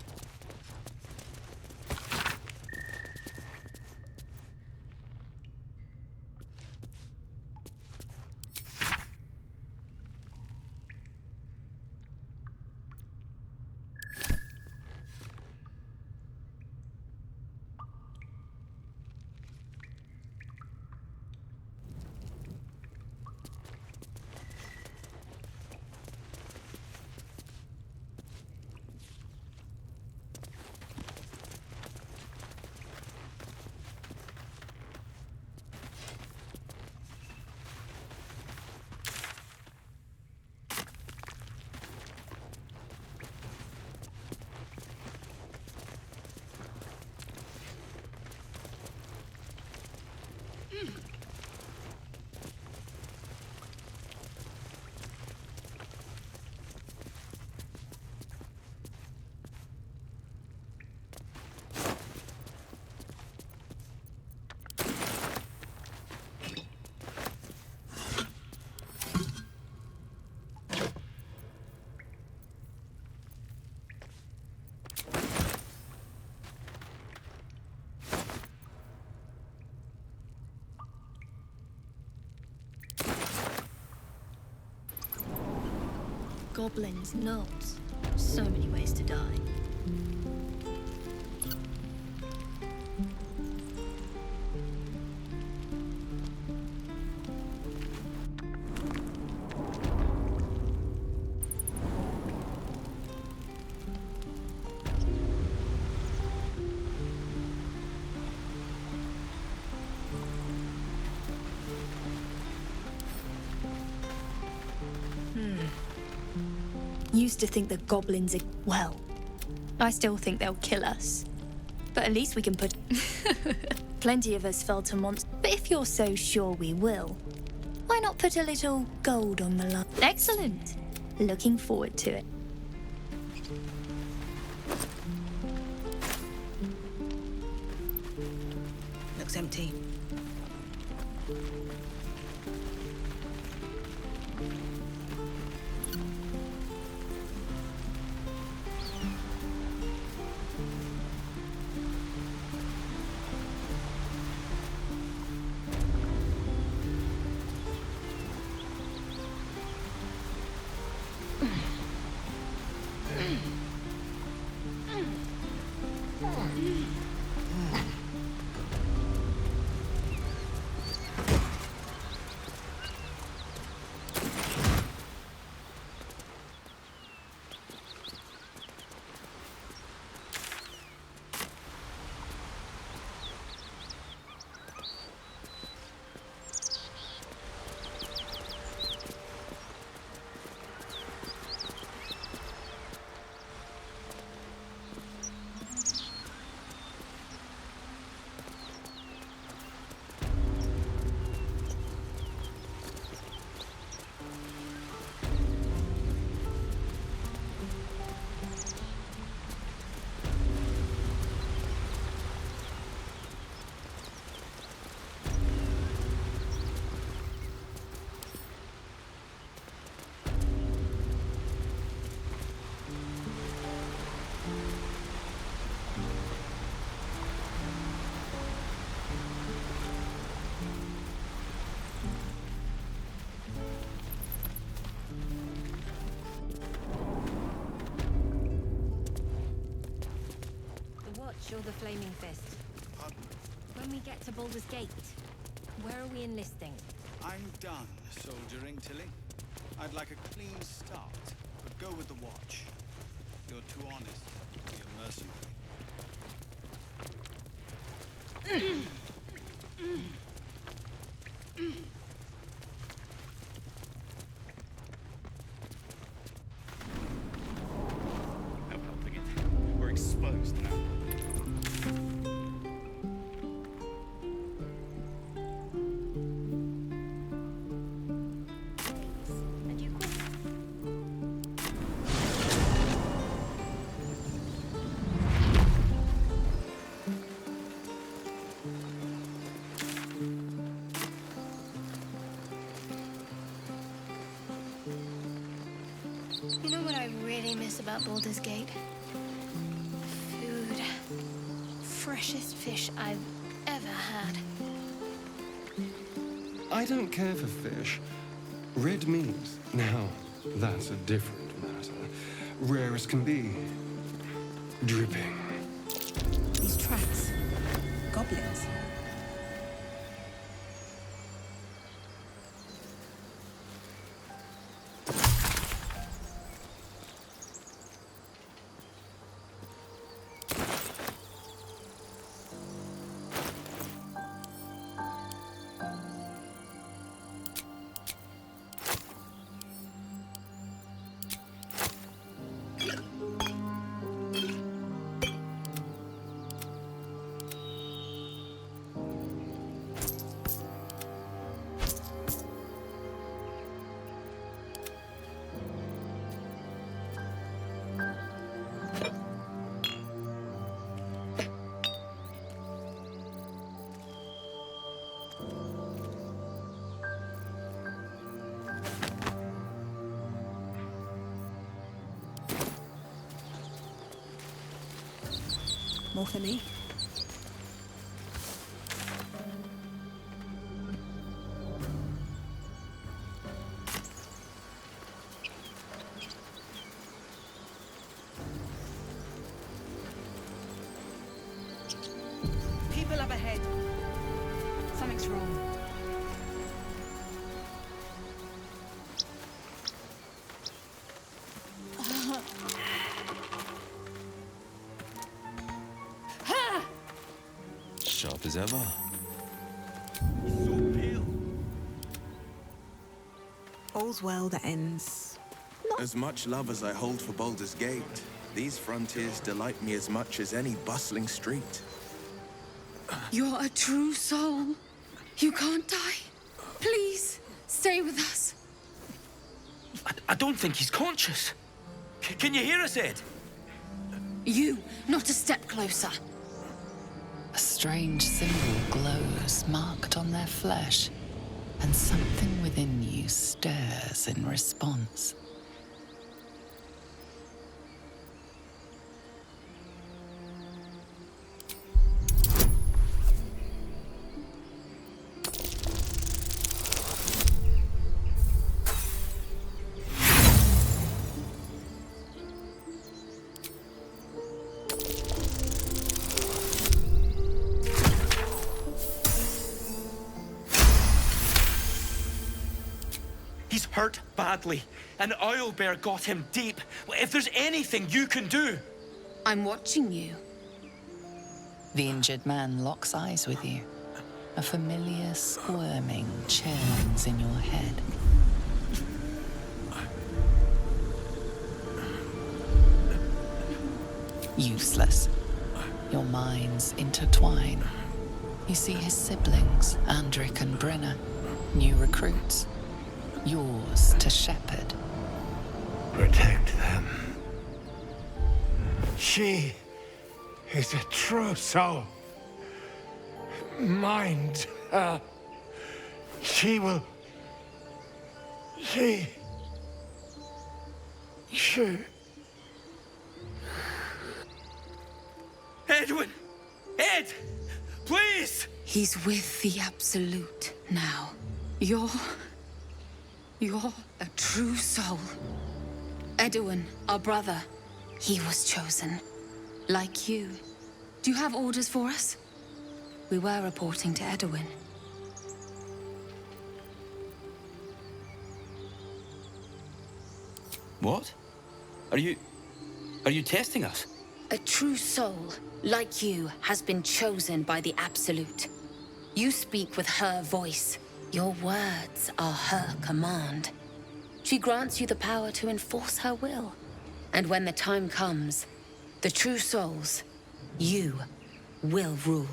Goblins, gnolls. So many ways to die. Used to think that goblins are... well, I still think they'll kill us. But at least we can put... Plenty of us fell to monsters. But if you're so sure we will, why not put a little gold on the line? Excellent. Looking forward to it. Looks empty. Or the Flaming Fist. When we get to Baldur's Gate, where are we enlisting? I'm done soldiering, Tilly. I'd like a clean start, but go with the Watch. You're too honest to be a mercenary. No helping it. We're exposed now. You know what I really miss about Baldur's Gate? freshest fish I've ever had. I don't care for fish. Red meat, now, that's a different matter. Rare as can be. Dripping. These tracks. Goblins. More for me. People up ahead. Something's wrong. Sharp as ever. All's well that ends. As much love as I hold for Baldur's Gate, these frontiers delight me as much as any bustling street. You're a true soul. You can't die. Please, stay with us. I don't think he's conscious. Can you hear us, Ed? You, not a step closer. A strange symbol glows, marked on their flesh, and something within you stirs in response. He's hurt badly, and Owlbear got him deep. If there's anything you can do... I'm watching you. The injured man locks eyes with you. A familiar squirming churns in your head. Useless. Your minds intertwine. You see his siblings, Andric and Brenna, new recruits. Yours to shepherd. Protect them. She is a true soul. Mind her. She will... She... Edwin! Ed! Please! He's with the Absolute now. You're a true soul. Edwin, our brother, he was chosen. Like you. Do you have orders for us? We were reporting to Edwin. What? Are you testing us? A true soul, like you, has been chosen by the Absolute. You speak with her voice. Your words are her command. She grants you the power to enforce her will. And when the time comes, the true souls, you, will rule.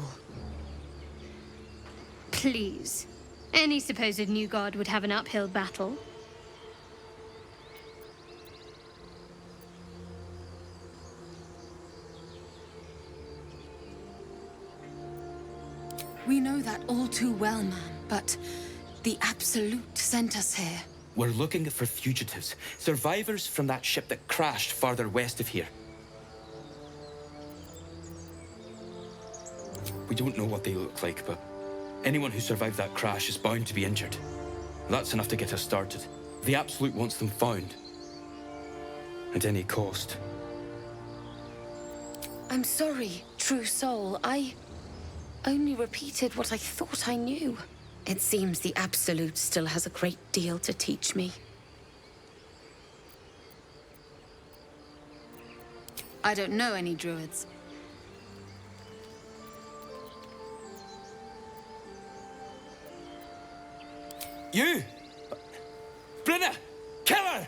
Please. Any supposed new god would have an uphill battle. We know that all too well, ma'am, but the Absolute sent us here. We're looking for fugitives, survivors from that ship that crashed farther west of here. We don't know what they look like, but anyone who survived that crash is bound to be injured. That's enough to get us started. The Absolute wants them found. At any cost. I'm sorry, True Soul. I only repeated what I thought I knew. It seems the Absolute still has a great deal to teach me. I don't know any druids. You! Brynna! Kill her!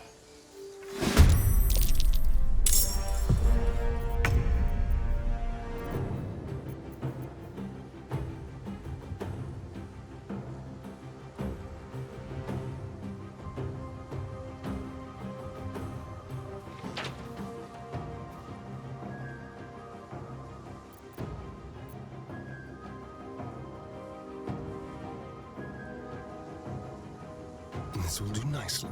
This will do nicely.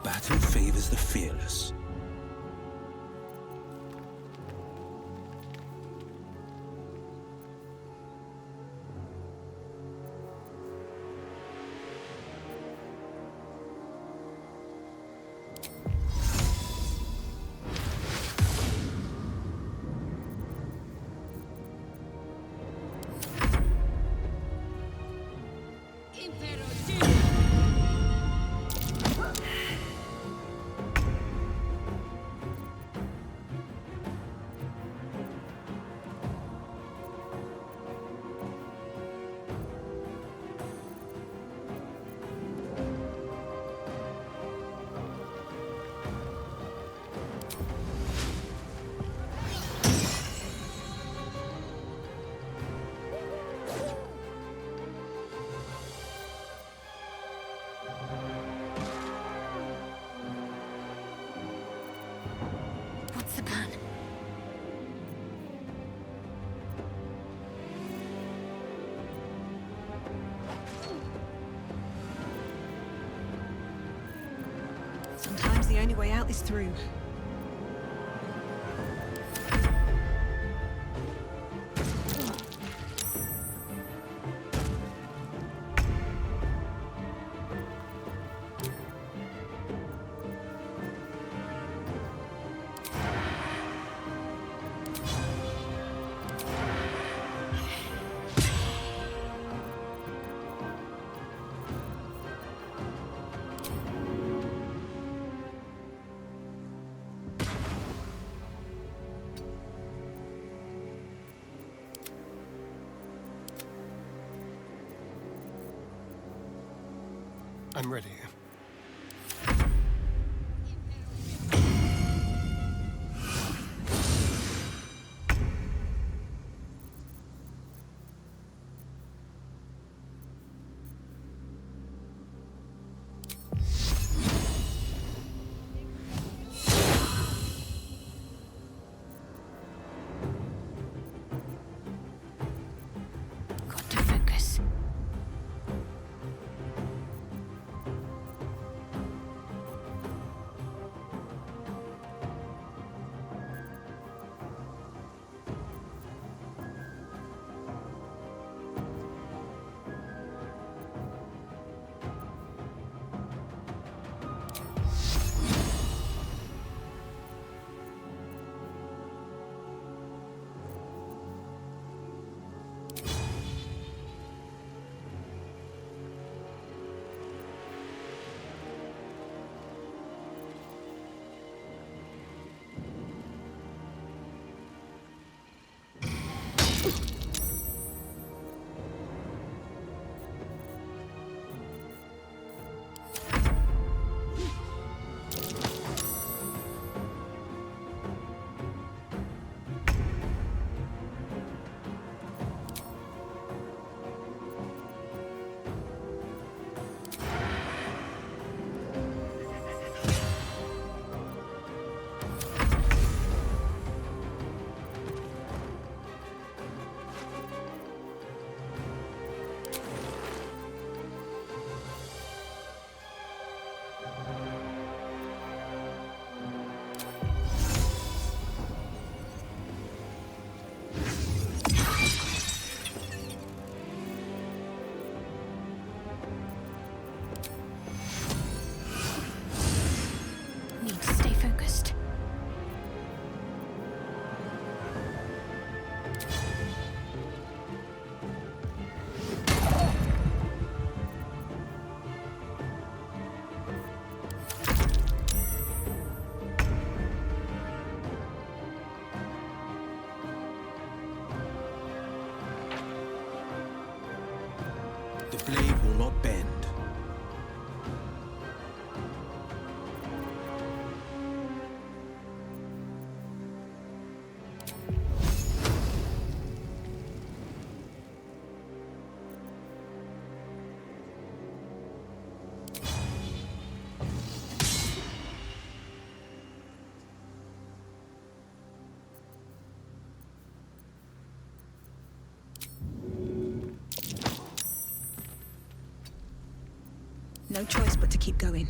Battle favors the fearless. What's the plan? Sometimes the only way out is through. I'm ready. Got to focus. The blade will not bend. No choice but to keep going.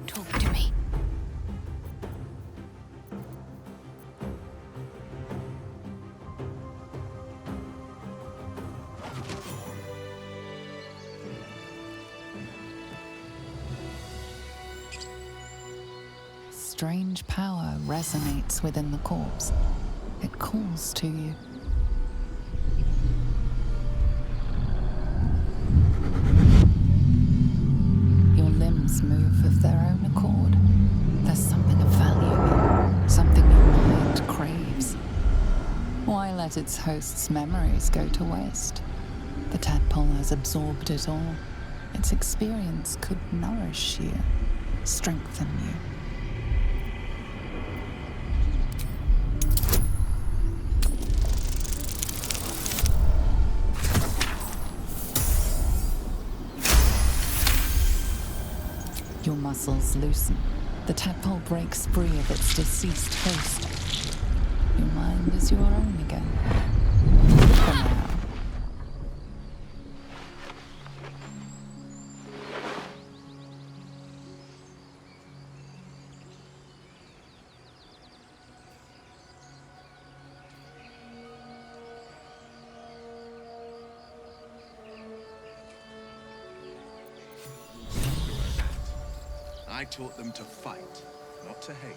Talk to me. Strange power resonates within the corpse. It calls to you. Your limbs move of their own accord. There's something of value here, something your mind craves. Why let its host's memories go to waste? The tadpole has absorbed it all. Its experience could nourish you, strengthen you. Your muscles loosen. The tadpole breaks free of its deceased host. Your mind is your own again. For now. I taught them to fight, not to hate.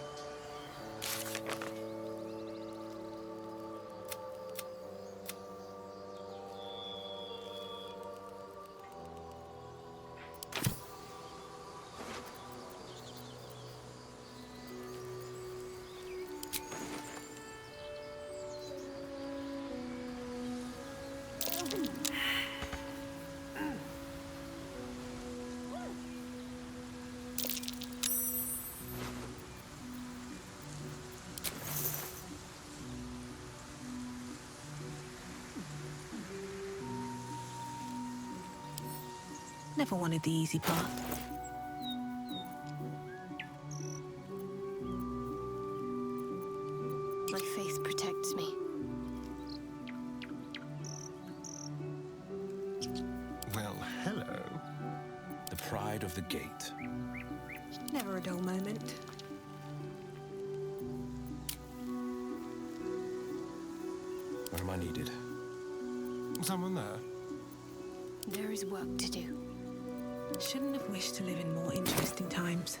Never wanted the easy path. My faith protects me. Well, hello. The pride of the gate. Never a dull moment. Where am I needed? Someone there? There is work to do. Shouldn't have wished to live in more interesting times.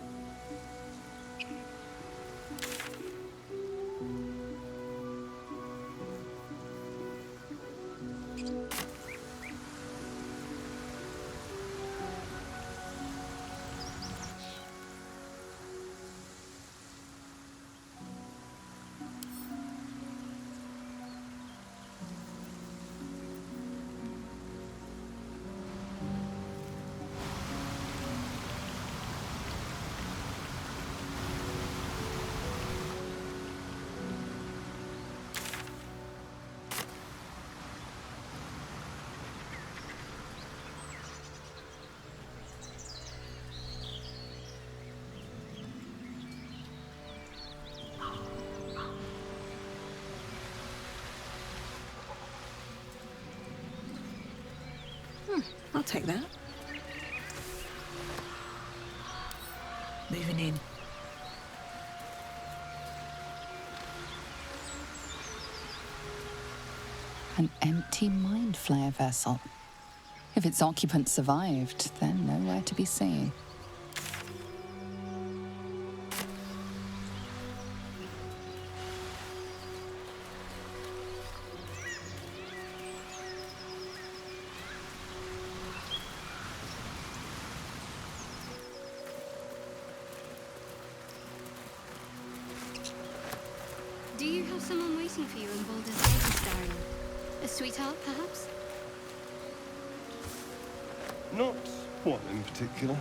I'll take that. Moving in. An empty mind flayer vessel. If its occupant survived, then nowhere to be seen. Do you have someone waiting for you in Baldur's Gate, Astarion? A sweetheart, perhaps? Not one in particular.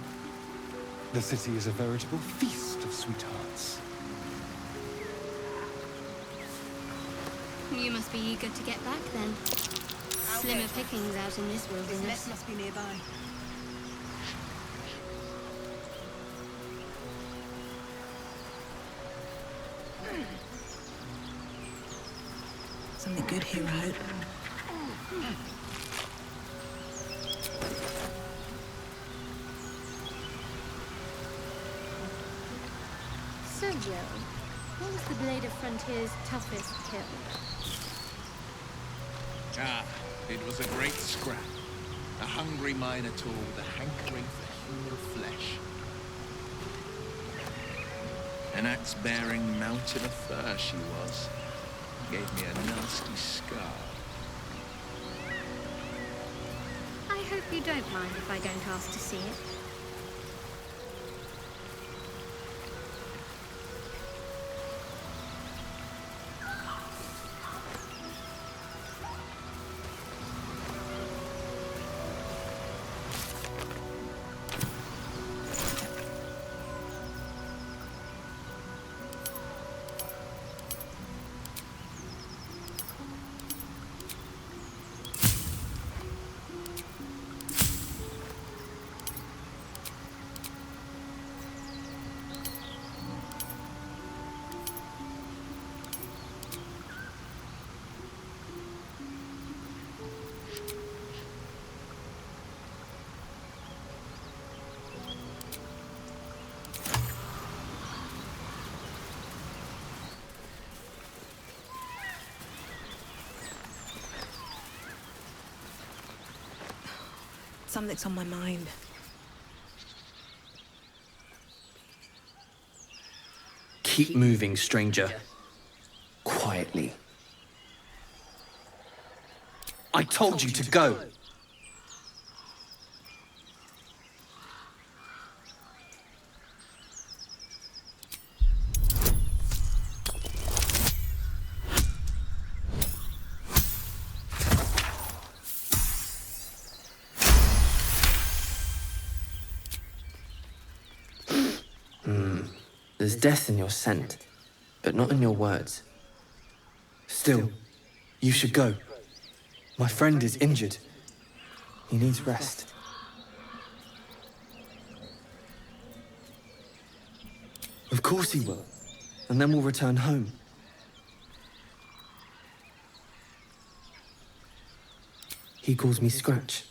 The city is a veritable feast of sweethearts. You must be eager to get back, then. Slimmer pickings out in this wilderness. His nest must be nearby. Something good here, I hope. So, Joe, what was the Blade of Frontier's toughest kill? Ah, it was a great scrap. A hungry Minotaur with a hankering for human flesh. An axe-bearing mountain of fur she was. Gave me a nasty scar. I hope you don't mind if I don't ask to see it. Something's on my mind. Keep moving, stranger. Quietly. I told you to go! There's death in your scent, but not in your words. Still, you should go. My friend is injured. He needs rest. Of course he will. And then we'll return home. He calls me Scratch.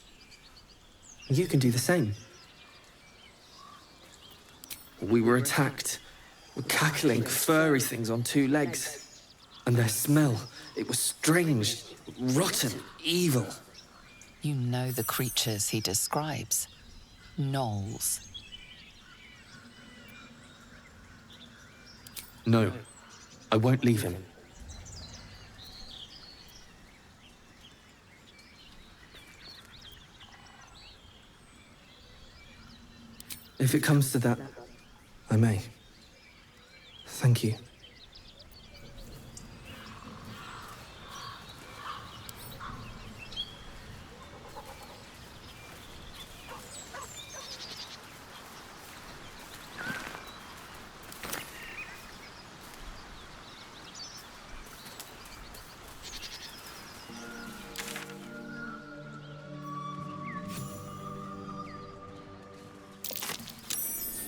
You can do the same. We were attacked. Were cackling, furry things on two legs. And their smell, it was strange, rotten, evil. You know the creatures he describes. Gnolls. No, I won't leave him. If it comes to that, I may. Thank you.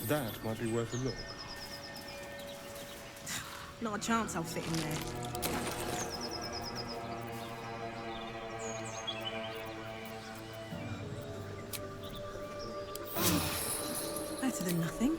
That might be worth a look. Not a chance I'll fit in there. Better than nothing.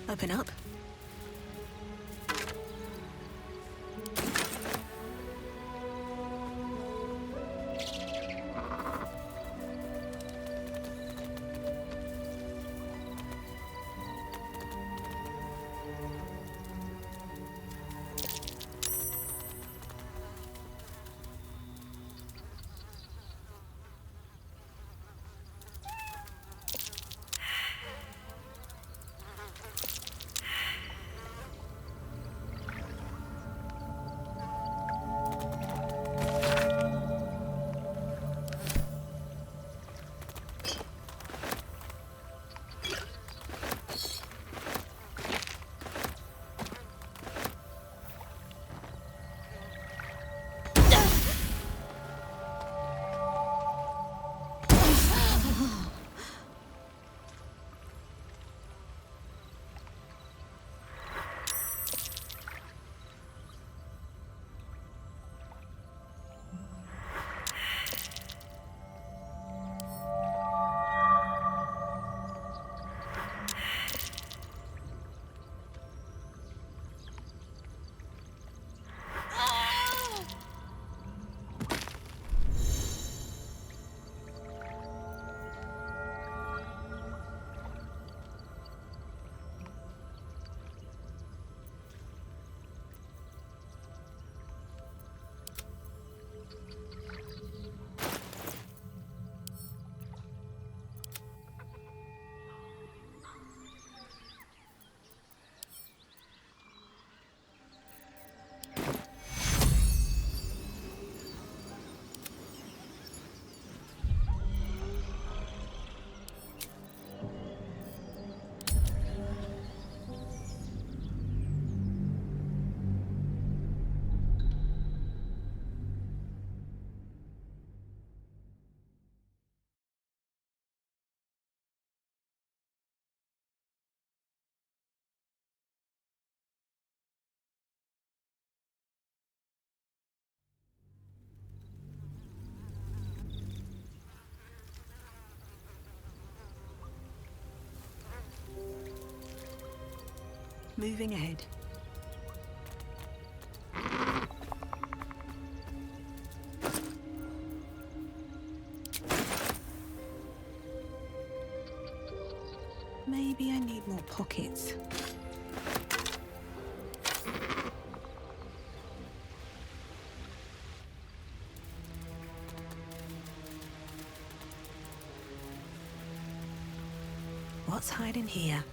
Open up. Moving ahead. Maybe I need more pockets. What's hiding here?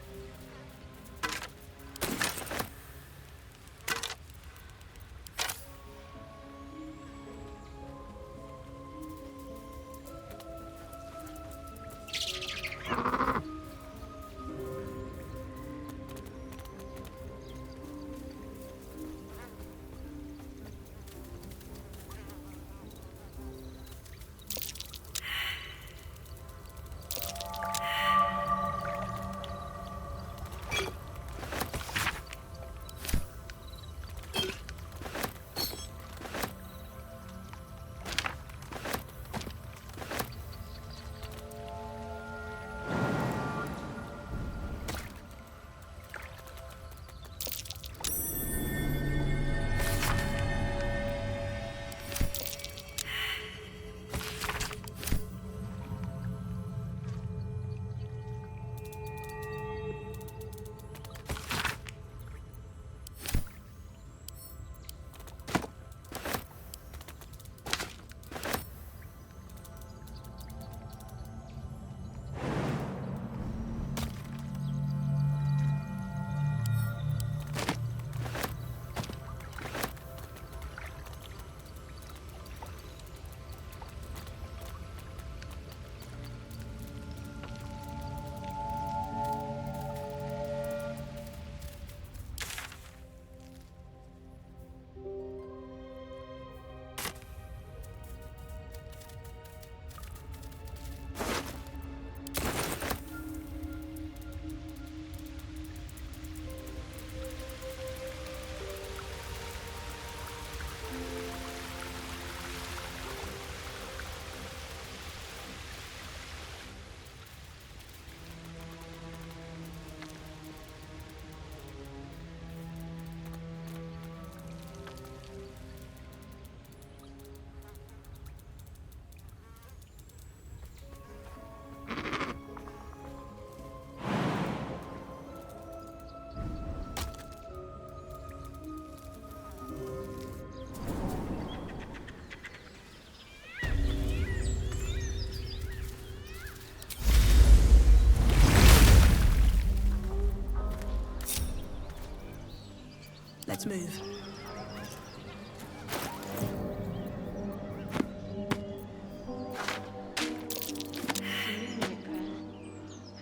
Let's move.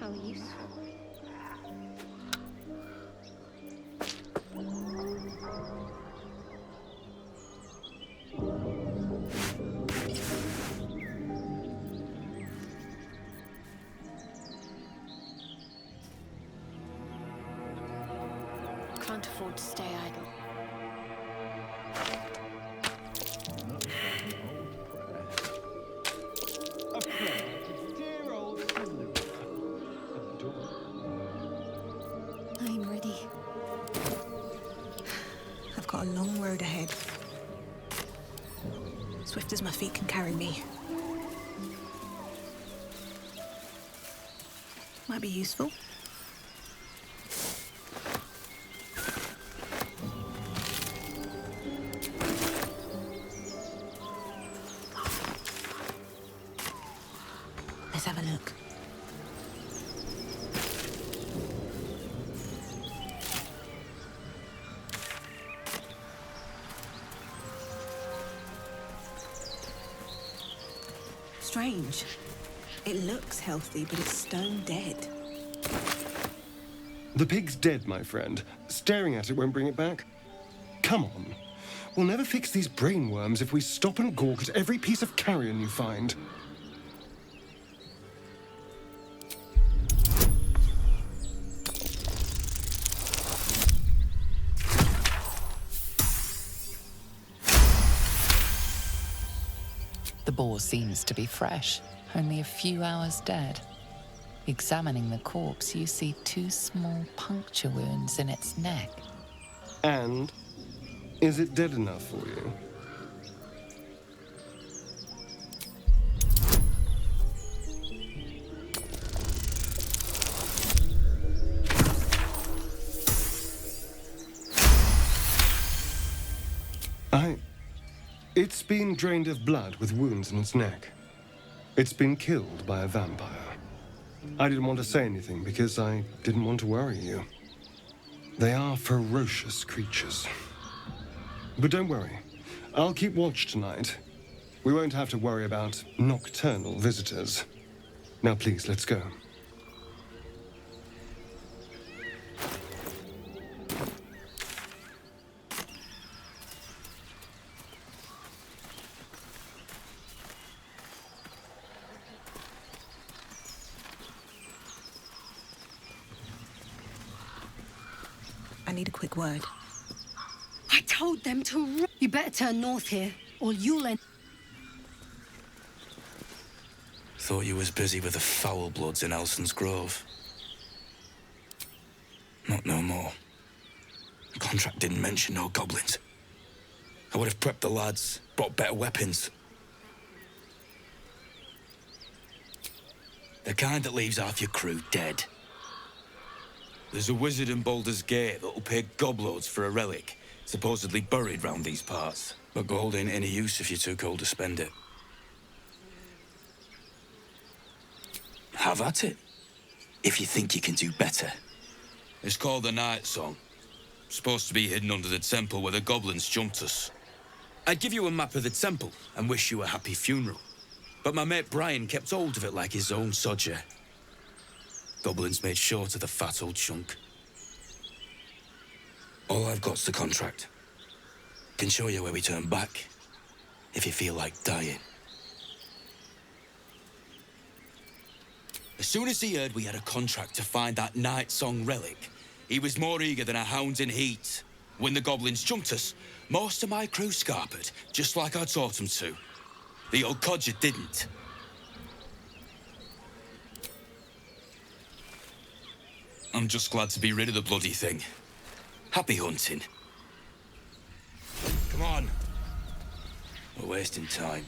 How useful. Can't afford to stay idle. I'm ready. I've got a long road ahead. Swift as my feet can carry me. Might be useful. Let's have a look. Strange. It looks healthy, but it's stone dead. The pig's dead, my friend. Staring at it won't bring it back. Come on. We'll never fix these brain worms if we stop and gawk at every piece of carrion you find. The boar seems to be fresh, only a few hours dead. Examining the corpse, you see 2 small puncture wounds in its neck. And is it dead enough for you? It's been drained of blood with wounds in its neck. It's been killed by a vampire. I didn't want to say anything because I didn't want to worry you. They are ferocious creatures. But don't worry. I'll keep watch tonight. We won't have to worry about nocturnal visitors. Now please, let's go. I need a quick word. I told them to run. You better turn north here, or you'll end. Thought you was busy with the foul bloods in Elson's Grove. Not no more. The contract didn't mention no goblins. I would have prepped the lads, brought better weapons. The kind that leaves half your crew dead. There's a wizard in Baldur's Gate that'll pay gobloads for a relic, supposedly buried round these parts. But gold ain't any use if you're too cold to spend it. Have at it, if you think you can do better. It's called the Night Song. Supposed to be hidden under the temple where the goblins jumped us. I'd give you a map of the temple and wish you a happy funeral. But my mate Brian kept hold of it like his own sodger. Goblins made short of the fat old chunk. All I've got's the contract. Can show you where we turn back, if you feel like dying. As soon as he heard we had a contract to find that Night Song relic, he was more eager than a hound in heat. When the goblins jumped us, most of my crew scarpered, just like I taught them to. The old codger didn't. I'm just glad to be rid of the bloody thing. Happy hunting. Come on. We're wasting time.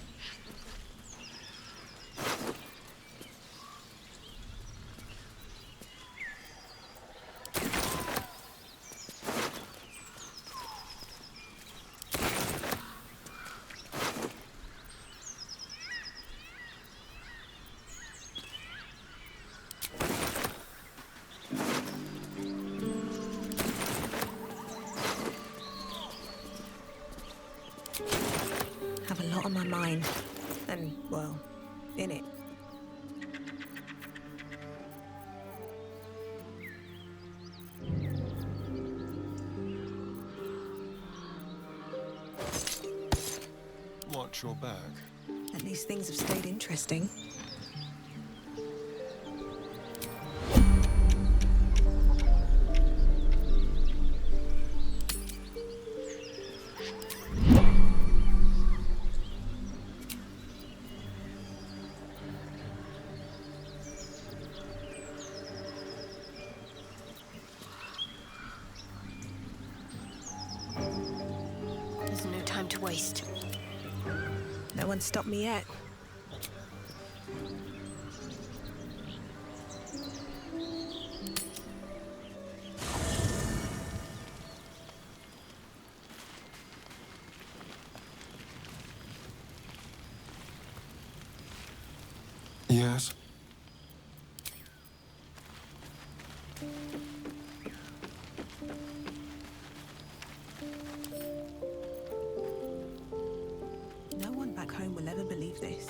Have a lot on my mind. And, well, in it. Watch your back. At least things have stayed interesting. There's no time to waste. No one stopped me yet. Yes? No one back home will ever believe this.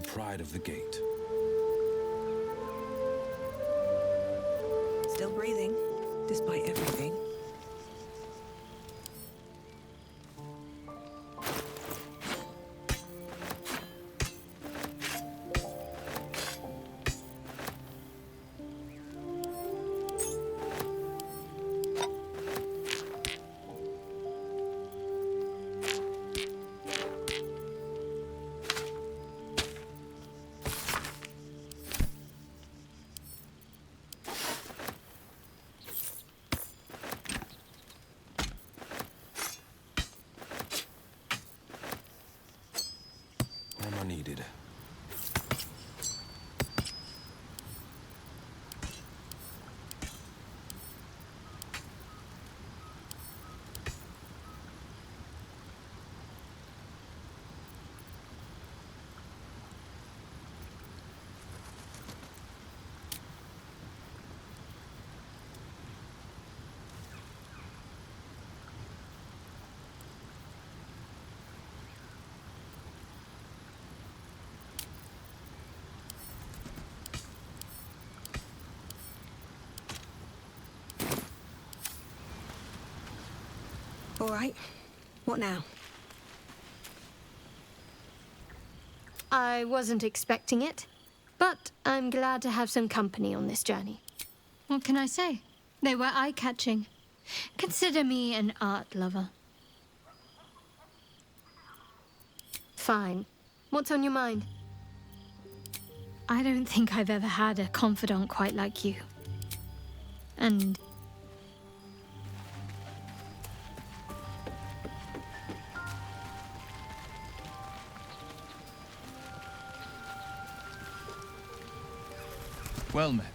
the pride of the gate. Still breathing, despite everything. Armor needed. All right. What now? I wasn't expecting it, but I'm glad to have some company on this journey. What can I say? They were eye-catching. Consider me an art lover. Fine. What's on your mind? I don't think I've ever had a confidant quite like you. And well met.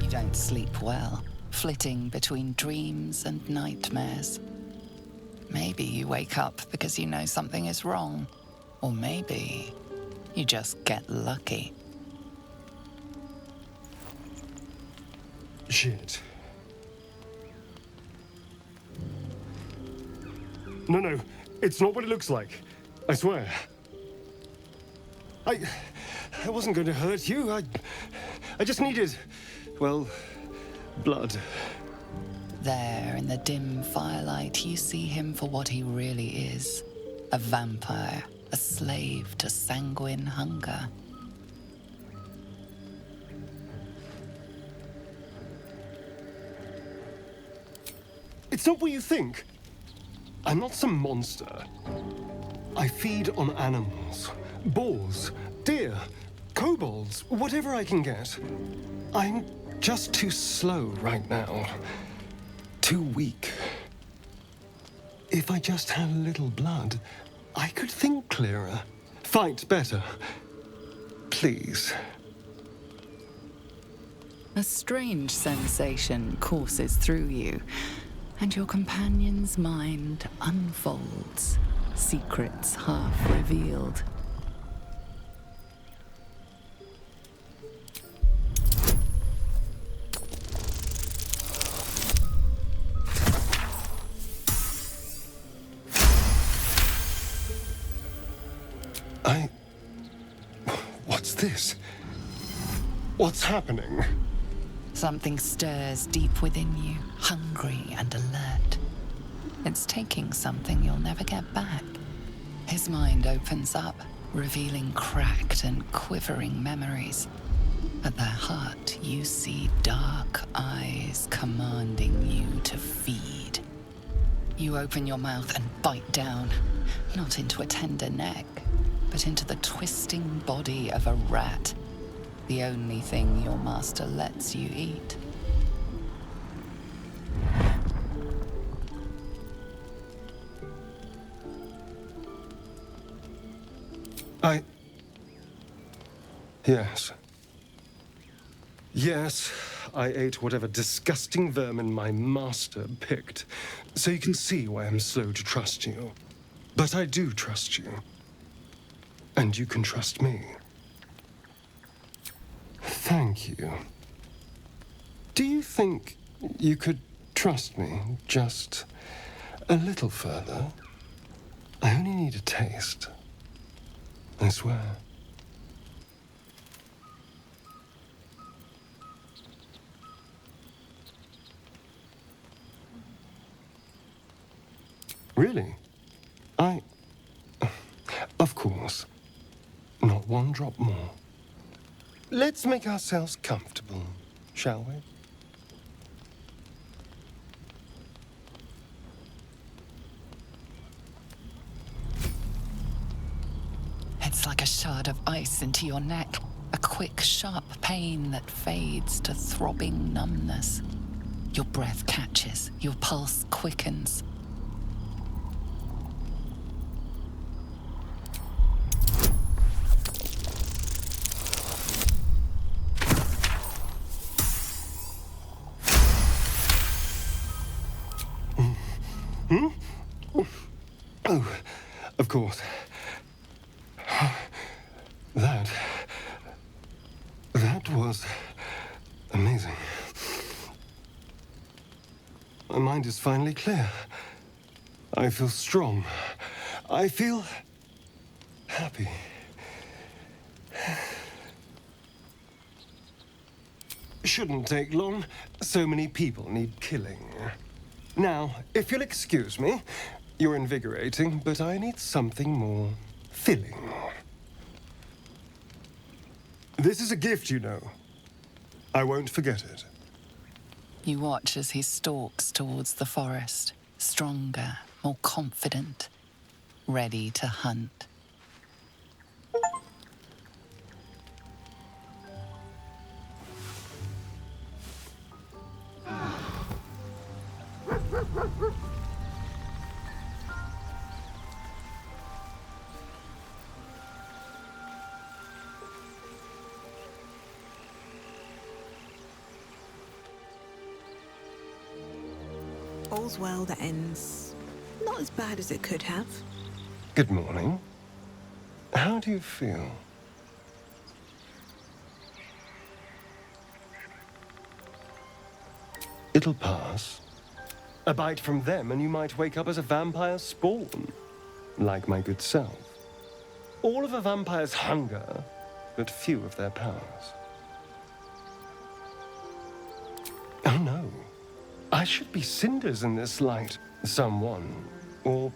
You don't sleep well, flitting between dreams and nightmares. Maybe you wake up because you know something is wrong. Or maybe you just get lucky. Shit. No, it's not what it looks like. I swear. I wasn't going to hurt you. I just needed, well, blood. There, in the dim firelight, you see him for what he really is. A vampire, a slave to sanguine hunger. It's not what you think. I'm not some monster. I feed on animals. Boars, deer, kobolds, whatever I can get. I'm just too slow right now. Too weak. If I just had a little blood, I could think clearer, fight better. Please. A strange sensation courses through you, and your companion's mind unfolds, secrets half revealed. What's this? What's happening? Something stirs deep within you, hungry and alert. It's taking something you'll never get back. His mind opens up, revealing cracked and quivering memories. At their heart, you see dark eyes commanding you to feed. You open your mouth and bite down, not into a tender neck, but into the twisting body of a rat, the only thing your master lets you eat. Yes. Yes, I ate whatever disgusting vermin my master picked, so you can see why I'm slow to trust you. But I do trust you. And you can trust me. Thank you. Do you think you could trust me just a little further? I only need a taste. I swear. Really? Of course. Not one drop more. Let's make ourselves comfortable, shall we? It's like a shard of ice into your neck. A quick, sharp pain that fades to throbbing numbness. Your breath catches, your pulse quickens. Oh, of course. That was amazing. My mind is finally clear. I feel strong. I feel happy. Shouldn't take long. So many people need killing. Now, if you'll excuse me, you're invigorating, but I need something more filling. This is a gift, you know. I won't forget it. You watch as he stalks towards the forest, stronger, more confident, ready to hunt. All's well that ends not as bad as it could have. Good morning. How do you feel? It'll pass. A bite from them and you might wake up as a vampire spawn, like my good self. All of a vampire's hunger, but few of their powers. Oh no. I should be cinders in this light. Someone, or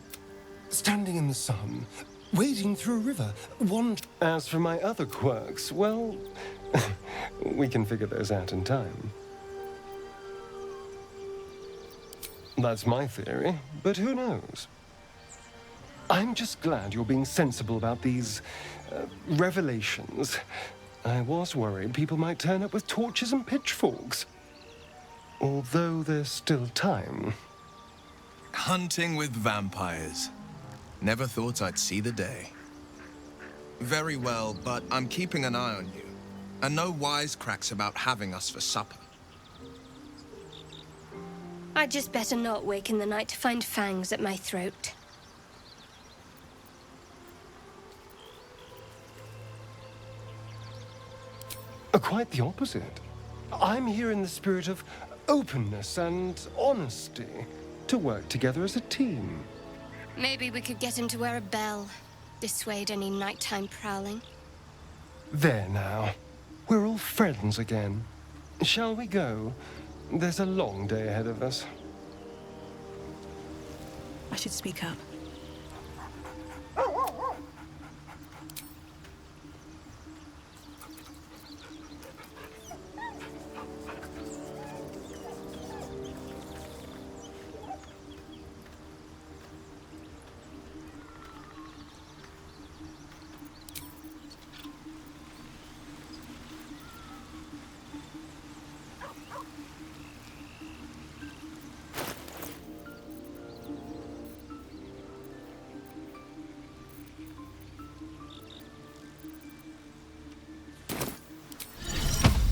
standing in the sun, wading through a river, As for my other quirks, well, we can figure those out in time. That's my theory, but who knows? I'm just glad you're being sensible about these revelations. I was worried people might turn up with torches and pitchforks. Although there's still time. Hunting with vampires. Never thought I'd see the day. Very well, but I'm keeping an eye on you. And no wisecracks about having us for supper. I'd just better not wake in the night to find fangs at my throat. Quite the opposite. I'm here in the spirit of openness and honesty to work together as a team. Maybe we could get him to wear a bell. Dissuade any nighttime prowling. There now. We're all friends again. Shall we go? There's a long day ahead of us. I should speak up.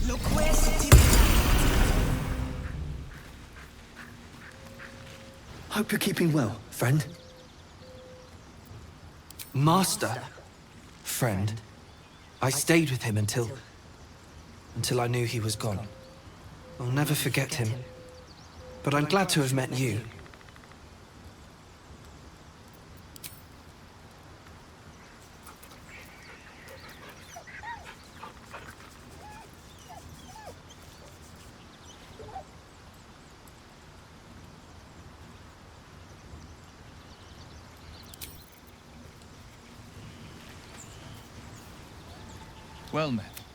Look where city Hope you're keeping well, friend. Master? Friend. I stayed with him until I knew he was gone. I'll never forget him. But I'm glad to have met you. Well met.